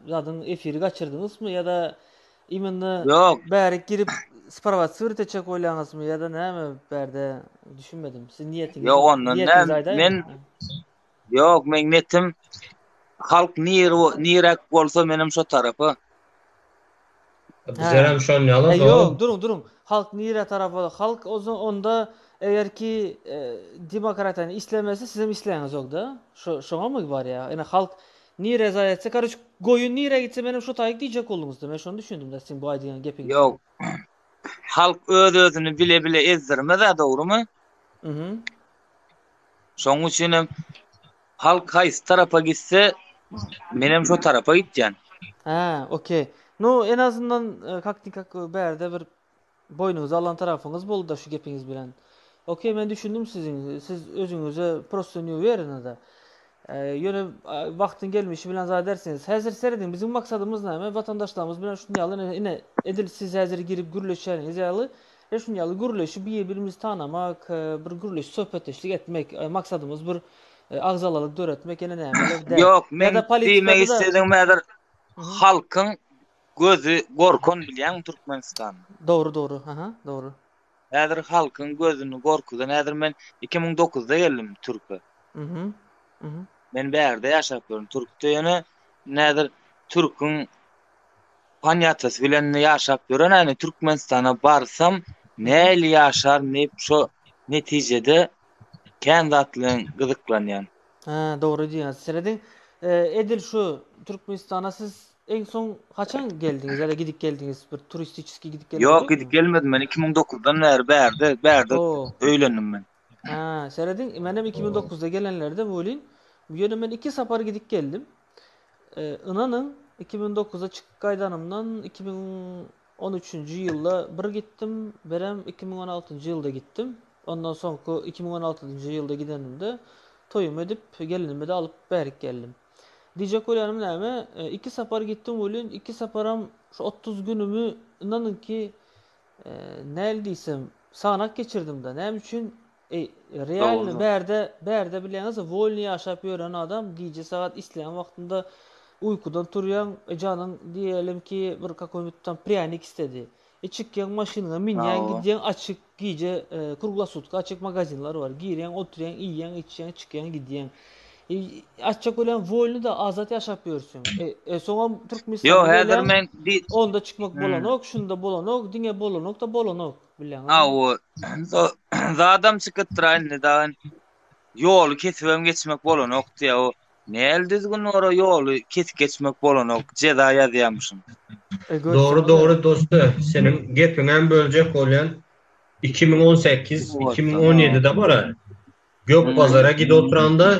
zaten efiri kaçırdınız mı ya da iminni Yok. bäri girip spravat sırteçek oylaňyzmy ya da näme bärde düşünmedim. Siz niyetiniz. Yok, ondan niyetiniz näme- aýdaýyn. men- Yok, men netim halk nirek bolsa menim şu tarapy. Zerem şon ýaly da. Yok, durun. Halk nire tarafı. Halk onda eğer ki demokratiyany islemese siz hem isleýäňiz ýok da. Şoňa mı bar ya? Yani halk nire zayetse karış goýun nire gitse menim şu taýyk diýjek bolduňuzda. Men şonu düşündüm da siz bu aýdýan gepiňiz. Yok. Halk öz-özüni bile ezdirmez, dogrymy? Mhm. Şoň üçin hem halk haýsy tarafa gitse menem şu tarafa gitýän. Ha, okey. No en azından kaktikak bärde bir boynuňuza alan tarafyňyz boldu da şu gepiňiz bilen. Okey, men düşündüm siz özüňize prosesini berin da. Ýöne wagtyň gelmişi bilen zat dersiniz. Häzir seredin bizim maksadymyz näme? Vatandaşlarymyz bilen şunu ýaly ine edil siz häzir girip gürleşýäniz ýaly. Şunu ýaly gürleşip bir-birimizi tanamak, bir gürleşip söhbetleşik etmek maksadymyz bir agzalalyk döretmek ene näme? Yok, Ya men da politikada diýmek da- istedim mäder halkyň gözü gorkun bilýän Türkmenistan. Doğru. Aha, doğru. Häzir halkyň gözüni gorkudan häzir men 2009-da geldim Türk'e. Mhm. Men bärde ýaşap görüm Türk'de ýöne näder Türk'ün panyatysy bilen ýaşap gören ýani Türkmenistana barsam näli ýaşar ne şu netijede kendatlyň gyzyklanýan. Ha, doğru diýäňiz. Seredin edil şu Türkmenistana siz en son kaçan geldiňiz? Ya da gidip geldiňiz? Bir turistik gidip geldiňiz? Yok, gidip gelmedim ben 2009'dan bärde Oo. öýlendim ben. Ha, seredin menem 2009'da gelenlerde bolin. Bu ýöne men 2 sapar gidip geldim. Inanın 2009'da çıkıp gaydanımdan 2013-nji ýylda bir gittim. Berem 2016-njy ýylda gittim. Ondan soňky 2016-njy ýylda gidenimde toyum edip gelinimi de alıp bärik geldim. Diýjek bolýanym näme? 2 sapar gittim bolin. 2 saparam şu 30 günümü inanın ki näl diýsem sağanak geçirdim da. Näme üçin real Doğru. bärde bilýäňiz, wolny ýaşap ýören adam giýje saat isleýän wagtynda uykudan turýan, janyň diýelim ki bir kakoýmutdan pryanik istedi. Çykýan maşynyna minýän Bravo. gidýän açyk giýje kruglasutka açyk magazinlar bar. Girýän, oturýan, iýýän, içýän, çykýan, gidýän. Açyk bolan wolny da azat ýaşap ýörsün. Soňa Türkmenistan Yo, häzir men onda çykmak bolanok, şunda bolanok, diňe bolanok da bolanok bilýän. o zadam çıkıttıran da yolu kesibem geçmek bolanok diýe o näl düzgün ora yolu kesip geçmek bolanok jeda ýazýarmyşym. Doğru dostu. Senin gepiňen böljek bolýan 2018-2017'de bara Gökpazar'a gidip oturanda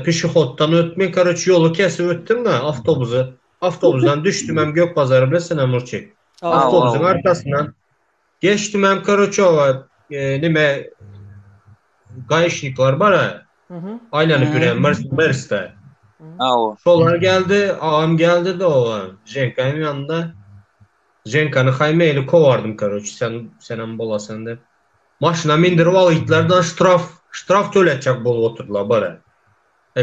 pişihoddan ötmek karıç yolu kesip öttüm da avtobusdan düştüm hem Gökpazar'a bilen Emurçek. Avtobusun arkasından geçtim hem karıç nime gayşniklar bara aylanıp yürüyen Mers'te. Şolar geldi, ağam geldi de o Jenka'nın yanında. Jenka'nı haymeyle kovardım karıç sen bolasan dep. Maşına mindirip alytlardan ştraf töletjek bolup oturdular bara.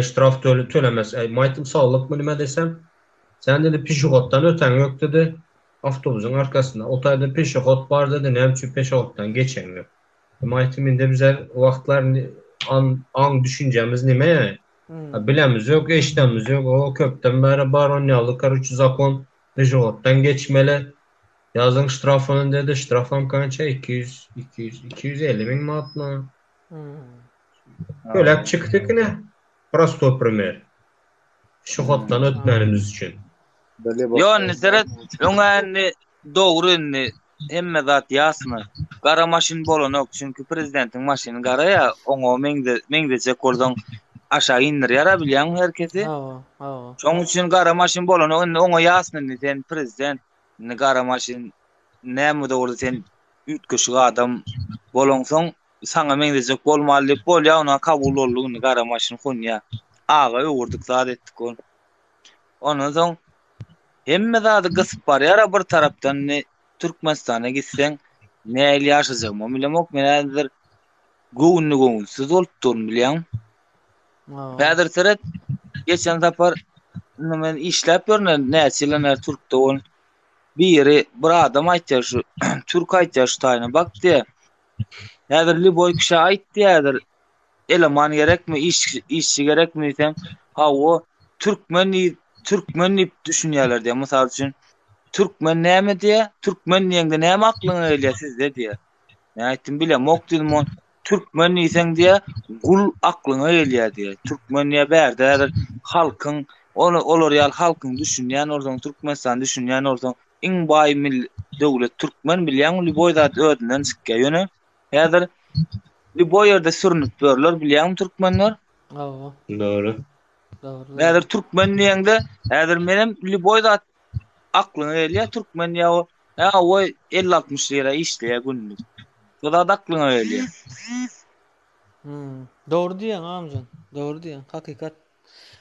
Ştraf tölemez. Maytym sağlıkmy nime desem? Sen dedi pişihoddan öten ýok dedi. Avtobusun arkasında. Otayda pişihod bar dedi. Näme pişihoddan geçen ýok. Maytym indi bize wagtlar an düşünjemiz nime? Bilemiz ýok, eşitemiz ýok. O köpden bäri bar onýaly karıç zakon Dijotdan geçmeli. Yazın ştrafını dedi. Ştrafam kança 250 bin manatla. Kölep çıktık ne? Prosto primer. Şuhattan ötmenimiz için. Yo neseret öňäni dogry hemme zat ýasmy. Gara maşyn bolanok çünkü prezidentiň maşyny gara ya oňa meňde çekordan aşağı indirýär bilýän herkesi. Ha. Şoň üçin gara maşyn bolanok oňa ýasmy sen prezident gara maşyn näme dogry sen ütkeşik adam bolansoň saňa meňdejek bolmaly diýip bolýar ona kabul bolýar gara maşyn hunýa. Aga öwürdik zat etdik ol. Ondan soň hemme zady gysyp barýar bir tarapdan Türkmenistana gitseň näli ýaşajakmy bilemok menädir göwnüsiz bolupdyr bilýän. Häzir seret geçen zapar men işläp ýörne näçilener Türkde ol. Bir adam aýtdy şu Türk aýtdy şu taýyna bak diýe. Häzir Liboy kişi aýtdy häzir eleman gerekmi işçi gerekmi diýsem ha o Türkmen düşünýärler diýe. Mysal üçin Türkmen näme diýe? Türkmen diýende näme aklyňa gelýär sizde diýe. Men aýtdym bilemok diýdim on. Türkmen diýseň diýe gul aklyňa gelýär diýe. Türkmen diýe bärde halkyň olar ýaly halkyň düşünýän ordan Türkmenistan düşünýän ordan iň baý döwlet Türkmen bilýän Liboy zat ödünden çykýar ýöne. Häzir Liboy ýerde sürünip görler bilýän Türkmenler. Doğru. Häzir Türkmen diýende häzir menem Liboy zat aklyňa gelýär Türkmen ýa o 50-60 lira işleýär günlük. Bu da aklyňa gelýär. Doğru diýen amcan. Doğru diýen.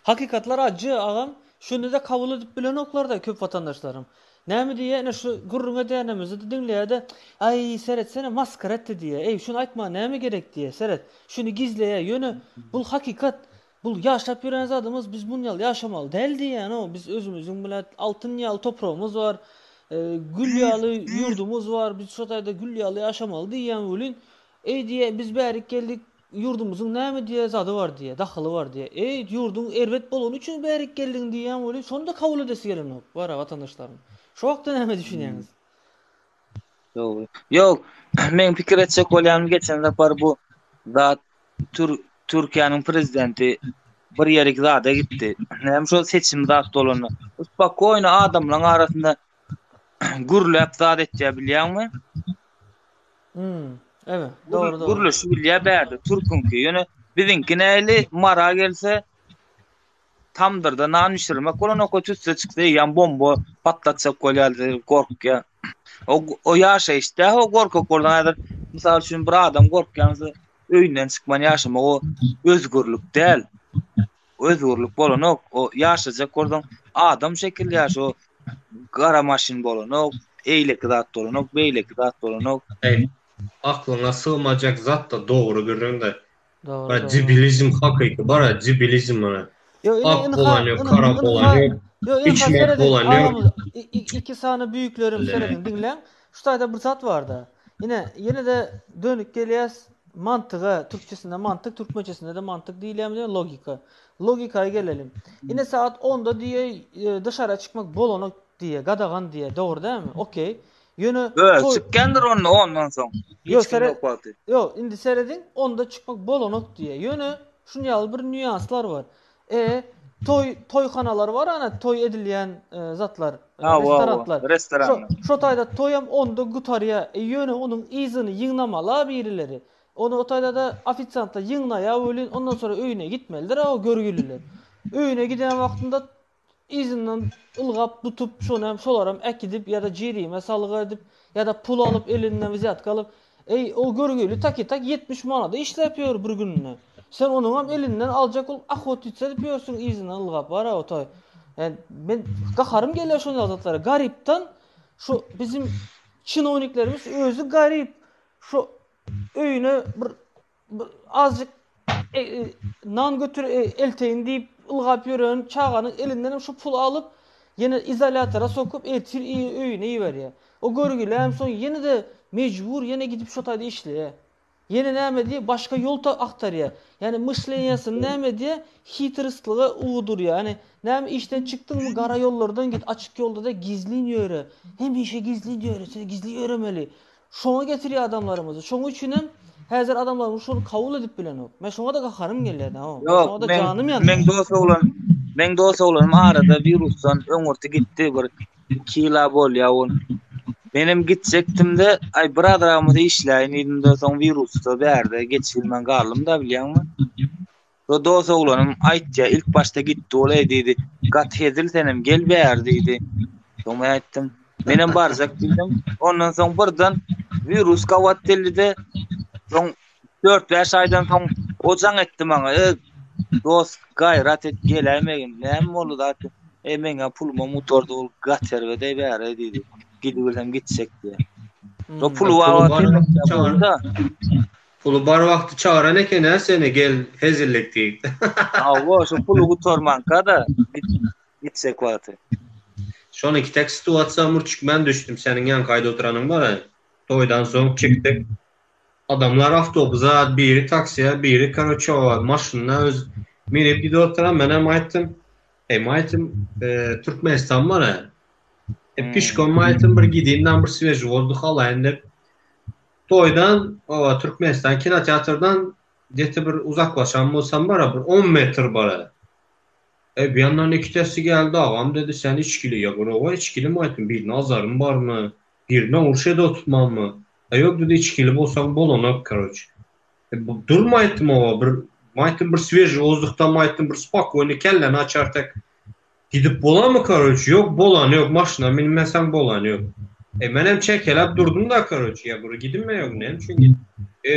Hakikatlar acı agam. Şunu da kabul edip bilen oklarda köp vatandaşlarım. Näme diýe, şu gurrunga dänemizi dinleýär-de, ay seretsene maskara etdi diýe. Ey şunu aýtma, näme gerek diýe. Seret. Şunu gizleýär. Ýöne bul hakikat. Bul ýaşap ýören zadymyz biz bunu ýaly ýaşamaly däl diýen o. Biz özümüziň bilen altyn ýaly topragymyz bar. Gül ýaly ýurdumyz bar. Biz şu taýda gül ýaly ýaşamaly diýen bolin. Ey diýe biz bärik geldik. Yurdumuzun näme diýe zady bar diýe, daxaly bar diýe. Ey ýurdun erwet bolan üçin bärik geldiň diýen bolý, şonu da kabul edesi gelenok. Bara watandaşlarym. Şu wagtda näme düşünýäňiz? Ýok, men pikir etsek bolýan geçen zapar bu zat Türkiýanyň prezidenti bir ýerge zada gitdi. Näme şo seçim zat bolany. Spakoyna adamlaryň arasynda gürläp zat etýär bilýärmi? Evet, doğru. Gürlüşi bilýär bärdi. Türkünki ýöne biziňki näli mara gelse tamdyrda nan üşürmek bolan o tütse çyksa ýan bomba patlatsak bolýar gorkya. O ýaşa işte o gorkak bolan häzir mysal üçin bir adam gorkýansa öýünden çykman ýaşamak o özgürlük däl. Özgürlük bolan o ýaşajak gordan adam şekilde ýaş o gara maşyn bolan eýlek zat bolan beýlek zat bolan Aklyna sığmajak zat da doğru göründe. Doğru. Cibilizm hakyky bara cibilizm mana. Ak bolan ýok, kara bolan ýok. İçmek bolan ýok. İki sany büyüklerim seredin dinlen. Şu taýda bir zat barda. Yine de dönük gelýäs mantyga, türkçesinde mantyk, türkmençesinde de mantyk diýilýär logika. Logikaya gelelim. Yine saat 10'da diýe dışarı çıkmak bolanok diye, gadagan diye. Doğru değil mi? Okey. Yönü çıkkendir ondan soň. Yok, indi seredin 10'da çıkmak bolanok diye. Yönü şunu ýaly bir nüanslar var. Toyxanalar var ana toy edilýän zatlar, restoranlar. Şo taýda toýam 10'da gutarya. Yönü onuň izyny ýygnamala birileri. Onu o taýda da ofisiantla ýygnaya bolin, ondan sonra öýüne gitmelidir o görgüliler. Öýüne giden wagtynda izinden ılgap tutup şolaram ekidip ya da jerime salga edip ya da pul alıp elinden vizat kalıp o görgülü tak 70 manada işläpýär bir gününe. Sen onu hem elinden alacak ol ahot etse diýersiň izinden ılgap bara o toy. Yani ben gaharym gelýär şonda zatlara gariptan şu bizim çinovniklerimiz özü garip. Şu öýüne bir azıcık nan götür elteyin diýip ılgap ýören çağanyň elinden şu pul alıp yine izolatora sokup etir öýüne ýiberýär. O görgüle hem soň yine de mecbur yine gidip şu taýda işleýär. Yine näme diýe başga ýol aktarýar. Yani mışleýäsin näme diýe hitristlygy uğdur yani Näme işten çıktın mı gara yollardan git, açık yolda da gizlin yöre. Hem işe gizlin yöre, seni gizli öğrenmeli. Şoňa getiriyor adamlarymyzy. Şoň üçinem häzir adamlarymyz şonu kabul edip bilenok. Men şoňa da gaharym gelýär ha. Yok, Şoňa da janym ýandy. men dost oğlanım arada virusdan öňürti gitdi bir 2 ýyla bolýar. Benim gitsekdim-de ay bradaramyzy işläýin ýerinde soň virusda bärde geçilmen garlym da bilýärmi? O dost oğlanım aýtdy, ilk başta gitdi olay diýdi. Gat hezil senem gel bär diýdi. Soň men aýtdym, menem barjak bildim. Ondan soň birden virus gawat delidi. Soň 4-5 aýdan soň ojaň etdi maňa. Dost gayrat et gelemegin. Näme boldy da? Meňe pulma motorda ol gater we bär diýdi. Gidiversem gitsek diye. O pulu var. Pulu bar vakti çağıran ekene seni gel hezillik deyip. Ava şu pulu gutormanka da gitsek vakti. Şonu iki tek situasiya murçuk ben düştüm senin yan kayda oturanın var ya. Toydan sonra çıktık. Adamlar avtobusa, biri taksiye, biri karoçova, maşınına öz minip gidiyor oturan ben hem aittim. Türkmenistan var ya. Pişkon aittim bir gideyimden bir sveji oldu halayında. Toydan o Türkmenistan kinoteatrdan dete bir uzaklaşan bolsam bara bir 10 metr bara. Bir yandan ikitesi geldi ağam dedi sen içkili ya o içkili mi aytım bir nazarım var mı? Birine urşeda tutmam mı? Yok dedi içkili bolsam bolonak karoç. Durma aytım o bir aytım bir sveji ozduktan aytım bir spokojny kelleni açartak. Gidip bolan mı karoç? Yok bolan yok maşına binmesen bolan yok. Men hem çekelep durdum da karoç ya buru gidin mi yok nem çünkü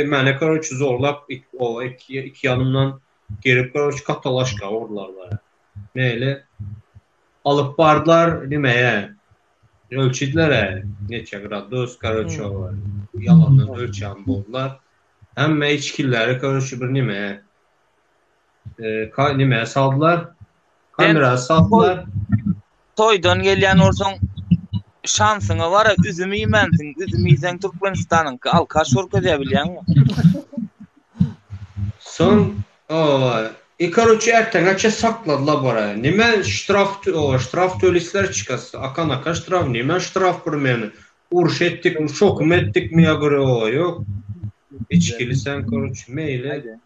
mene karoç zorlap o iki yanımdan gelip karoç katalaşka ordular var. Neyle alıp bardılar nimeye ölçüdlere neçe gradus karoç var. Yalandan ölçen boldular. Hemme içkilleri karoç bir nimeye nimeye saldılar. Kamera saldılar. Toydan gelýän olsaň şansyňa var, üzümü ýemensiň. Üzümü ýesen Türkmenistanyň alka şorka diýe bilýärmi? Son karoçy erteňe sakladylar bara. Nime ştraf tölisler çıkasy. Aka ştraf nime ştraf bir meni. Uruş etdik, şokum etdik mi ýa-da o ýok. İçkili sen karoçy meýle.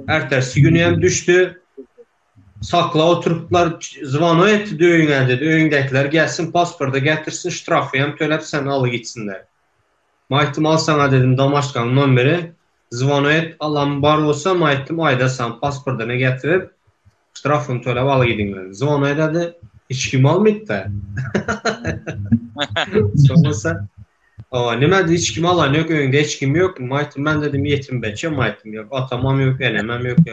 Ertesi günü hem düştü. Sakla oturuplar zvano etdi döýüňe dedi. Öýüňdekiler gelsin pasporta getirsin ştrafy hem töläp sen aly gitsinler. Maýtym al sana dedim Damaşkan nomeri. Zvano et alan bar olsa maýtym aýda sen pasporta ne getirip ştrafyny töläp aly gidinler. Zvano dedi hiç kim almaýdy. Sonrasa nime de hiç kim alan yok öýünde hiç kim yok. Maýtym ben dedim yetim beçe maýtym yok. Atamam yok, enemem yok ya.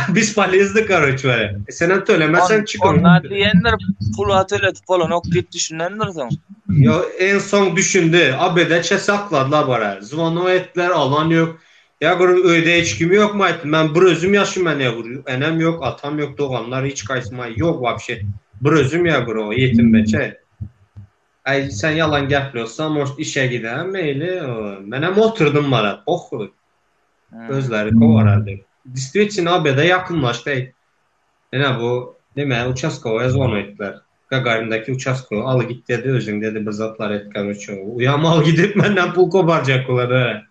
Biz palezdi karoç var. Sen tölemesen çıkın. Onlar diyenler pul atölet falan ok diýip düşünenler soň. Ya en son düşündü. Abedeçe sakladılar bara. Zvano etler alan yok. Ya öýde hiç kim yok maýtym. Men bir özüm ýaşaýman ýa. Enem yok, atam yok, doganlar hiç gaýsma yok wapşe. Bir özüm ýa o yetim beçe. Ay sen yalan gaplyyorsan o işe gidem meýli. Men hem oturdum bara. Özleri kovarardy. Distriçin AB'de yakınlaştı. Yine bu nime uçaskoya zvano ettiler. Gagarin'daki uçasko al git dedi özün dedi bir zatlar et karoço. Uyam al gidip menden pul koparacaklar.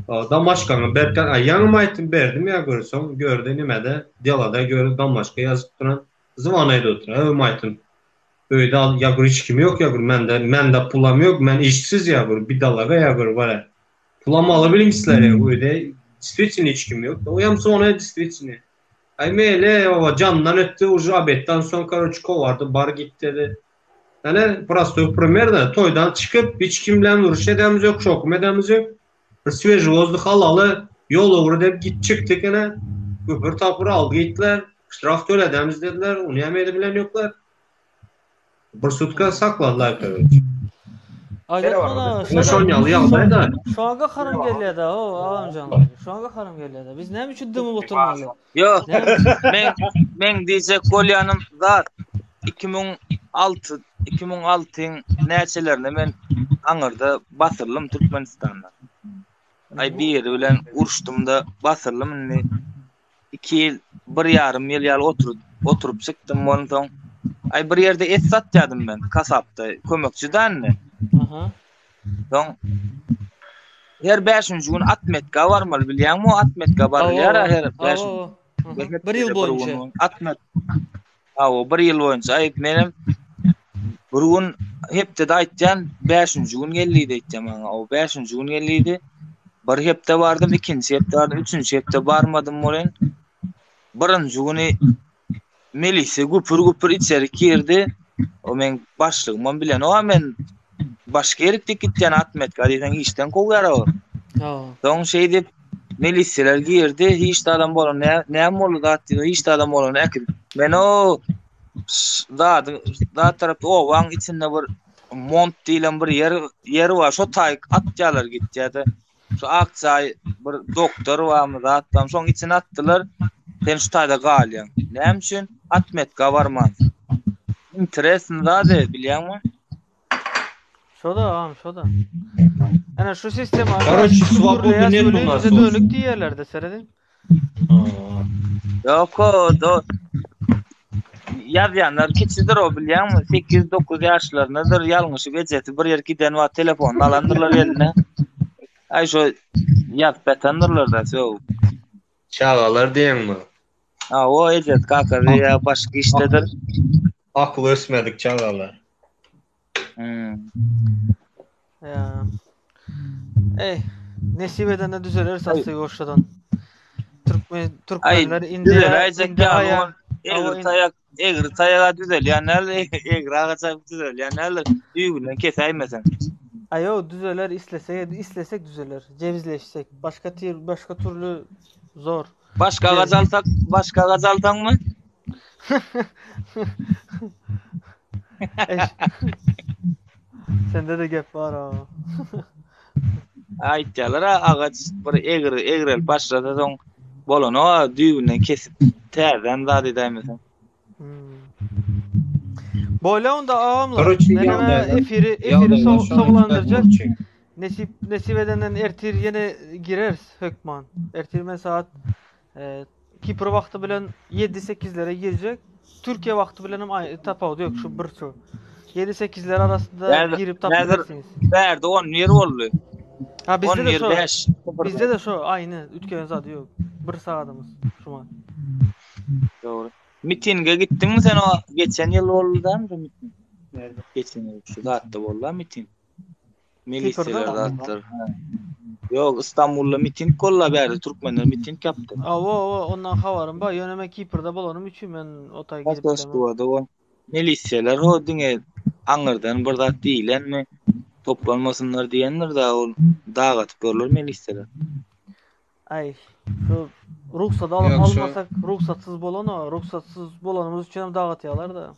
Damaşkan'a berkan ayağım aytım berdim ya görürsün gördü nimede dilada gördü Damaşka yazıp duran zvanoyda oturan aytım. Öyle al ya hiç kim yok ya mende pulam yok men işsiz ya bir dalaga ya var. Pulam alabilirsizler ya öyle distriçin hiç kim yok. Uyam sonra distriçini. Ay meyle o candan öttü ucu abetten son karoçko vardı bar gitti dedi. Yani prosto primerde toydan çıkıp hiç kimle uğraş edemiz yok, şokum edemiz yok. Bir sveji ozdu halalı yol uğru deyip git çıktık yine. Öbür tapırı aldı gittiler. Ştraf töl edemiz dediler. Onu yemeğe bilen yoklar. Bir sutka sakladılar karoç. Şonyalı yapmaya da. Şu anga harım gelýär da o amcanlar. Şu anga harım gelýär da. Biz näme üçin dymyp oturmaly? Yok. Men diýjek bolýanym zat 2006 näçelerinde men aňyrda basyrlym Türkmenistanda. Ay bir bilen uruşdum da basyrlym 2 ýyl 1,5 ýyl oturup oturup çıktım ondan soň. Ay bir yerde et satjadım ben kasapda kömekçiden ne. Aha. Soň her 5-nji gün atmetka barmaly bilýärmi? Atmetka barýar her 5. Bir yıl boyunca. Atmet. Awo bir yıl boyunca ay menem bir gün hepde de aýtjan 5-nji gün geldi diýdim maňa. O 5-nji gün geldi. Bir hepde bardym, ikinji hepde bardym, üçünji hepde barmadym bolen. Birinji güni Melise gupur içeri girdi. O men başlygymdan bilen o men başga ýerikde gitýän atmetka diýsen işden gowgar o. Soň şey dip Meliseler girdi, hiç de adam bolan näme boldy da diýdi, hiç de adam bolan äkir. Men o da tarapda o waň içinde bir mont diýilen bir yer var, şo taýyk atjalar gitýärdi. Şu akçay bir doktor wamy da atdam, soň içine atdylar. Sen şu taýda galýan. Näme üçin? Atmetka barman. Interesin zade bilýärmi? Şoda. Ana şu sistem Короче, свободный нет у нас. Dönük diýerler de seredin. Yok o yazyanlar keçidir o bilýärmi? 8-9 ýaşlaryndadyr, ýalňyşy gejeti bir ýer giden wa telefon alandyrlar eline. Ay şo ýap betandyrlar da şo. Çağalar diýenmi? O ejet kakar ya başka iştedir. Akıl ösmedik çağalar. Ya. Nesip edende düzeler satsa goşladan. Türkmenler Indiya egri tayaga düzelýänler, egri agaça düzelýänler düýgünden kesäýmesen. Ayo düzeler islesek düzeler. Cevizleşsek başka türlü zor. Başka gazaltaňmy? Sende de gep bar ha. Aýtjalar agaç bir egrel başlada soň bolan o düýgünden kesip täzen zady diýmesen. Böyle onda ağamlar. Meneme efiri soğlandıracak. Nesip edenden ertir yine girer hökman. Ertirme saat Kipr vakti bilen 7-8'lere girecek. Türkiye vakti bilen tapawdy yok şu bir şu. 7-8'ler arasında girip tapabilirsiniz. Berde 10 yer boldy. Ha bizde de şu aynı ütken zadı yok. Bir saatimiz şuma. Doğru. Mitinge gittin mi sen o geçen yıl oldudan mı miting? Nerede? Geçen yıl şu dağıtta boldu miting. Miliseler dağıttır. Yok İstanbul'da miting kolla berdi. Türkmenler miting yaptı. Ondan havarım ba yöneme Kipr'da bolonum üçün men otay gidip o. Miliseler o dine Aňyrdan bir zat diýilenmi? Toplanmasınlar diýenler da o dağıtıp görler miliseler. Ay şu ruhsat almasak ruhsatsız bolanımız üçün dağıtýarlar da.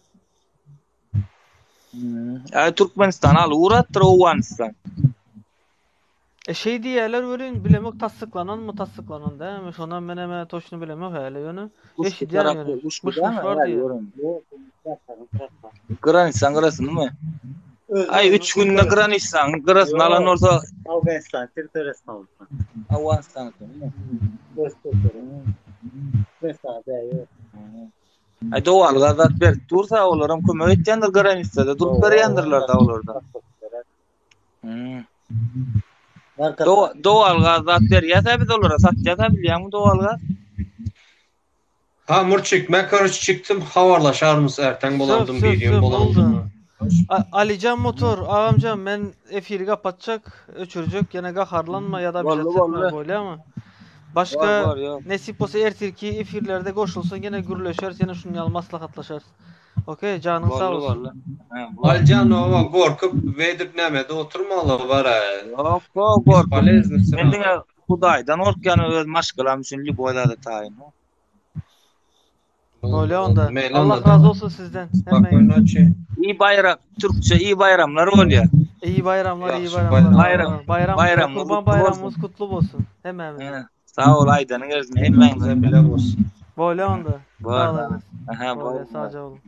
Ay Türkmenistan al uğrattır o Wanstan. Şey diýerler ören bilemek tassyklanan däme? Şondan men toşny bilemek häle ýöne. Diýerler. Granitsan mı? Ay 3 günde Granitsan garasyny alan orta Afganistan territoriýasyna aldylar. Afganistan. Ay doğal gazat ber tursa olaram kömek etýändir Granitsada durup berýändirler da olarda. Doğal gazat berýärse biz olara satjak bilýärmi doğal gaz? Ha Murçik, ben karşı çıktım havarlaşarmız erten bolandım bir gün bolandım. Alican motor, ağamcan men efiri kapatacak, öçürecek, yine gaharlanma ya da bir şey çekme böyle ama. Başka nesip olsa ertirki efirlerde koşulsun yine gürleşer, yine şunu maslahatlaşar. Okey, canın sağ olsun. Alican o korkup vedip nemede oturmalı var ha. Yok korkup. Mendine Hudaydan ortganı öz maşgalam üçün liboyda da tayin. Öyle onda. Allah razı olsun sizden. Hemen. İyi bayram, Türkçe iyi bayramlar oluyor. İyi bayramlar. Bayram. Kurban bayramımız kutlu olsun. Hemen. Sağ ol Aydan'ın gözüne hemen bile olsun. Böyle onda. Sağ olun. Sağ olun.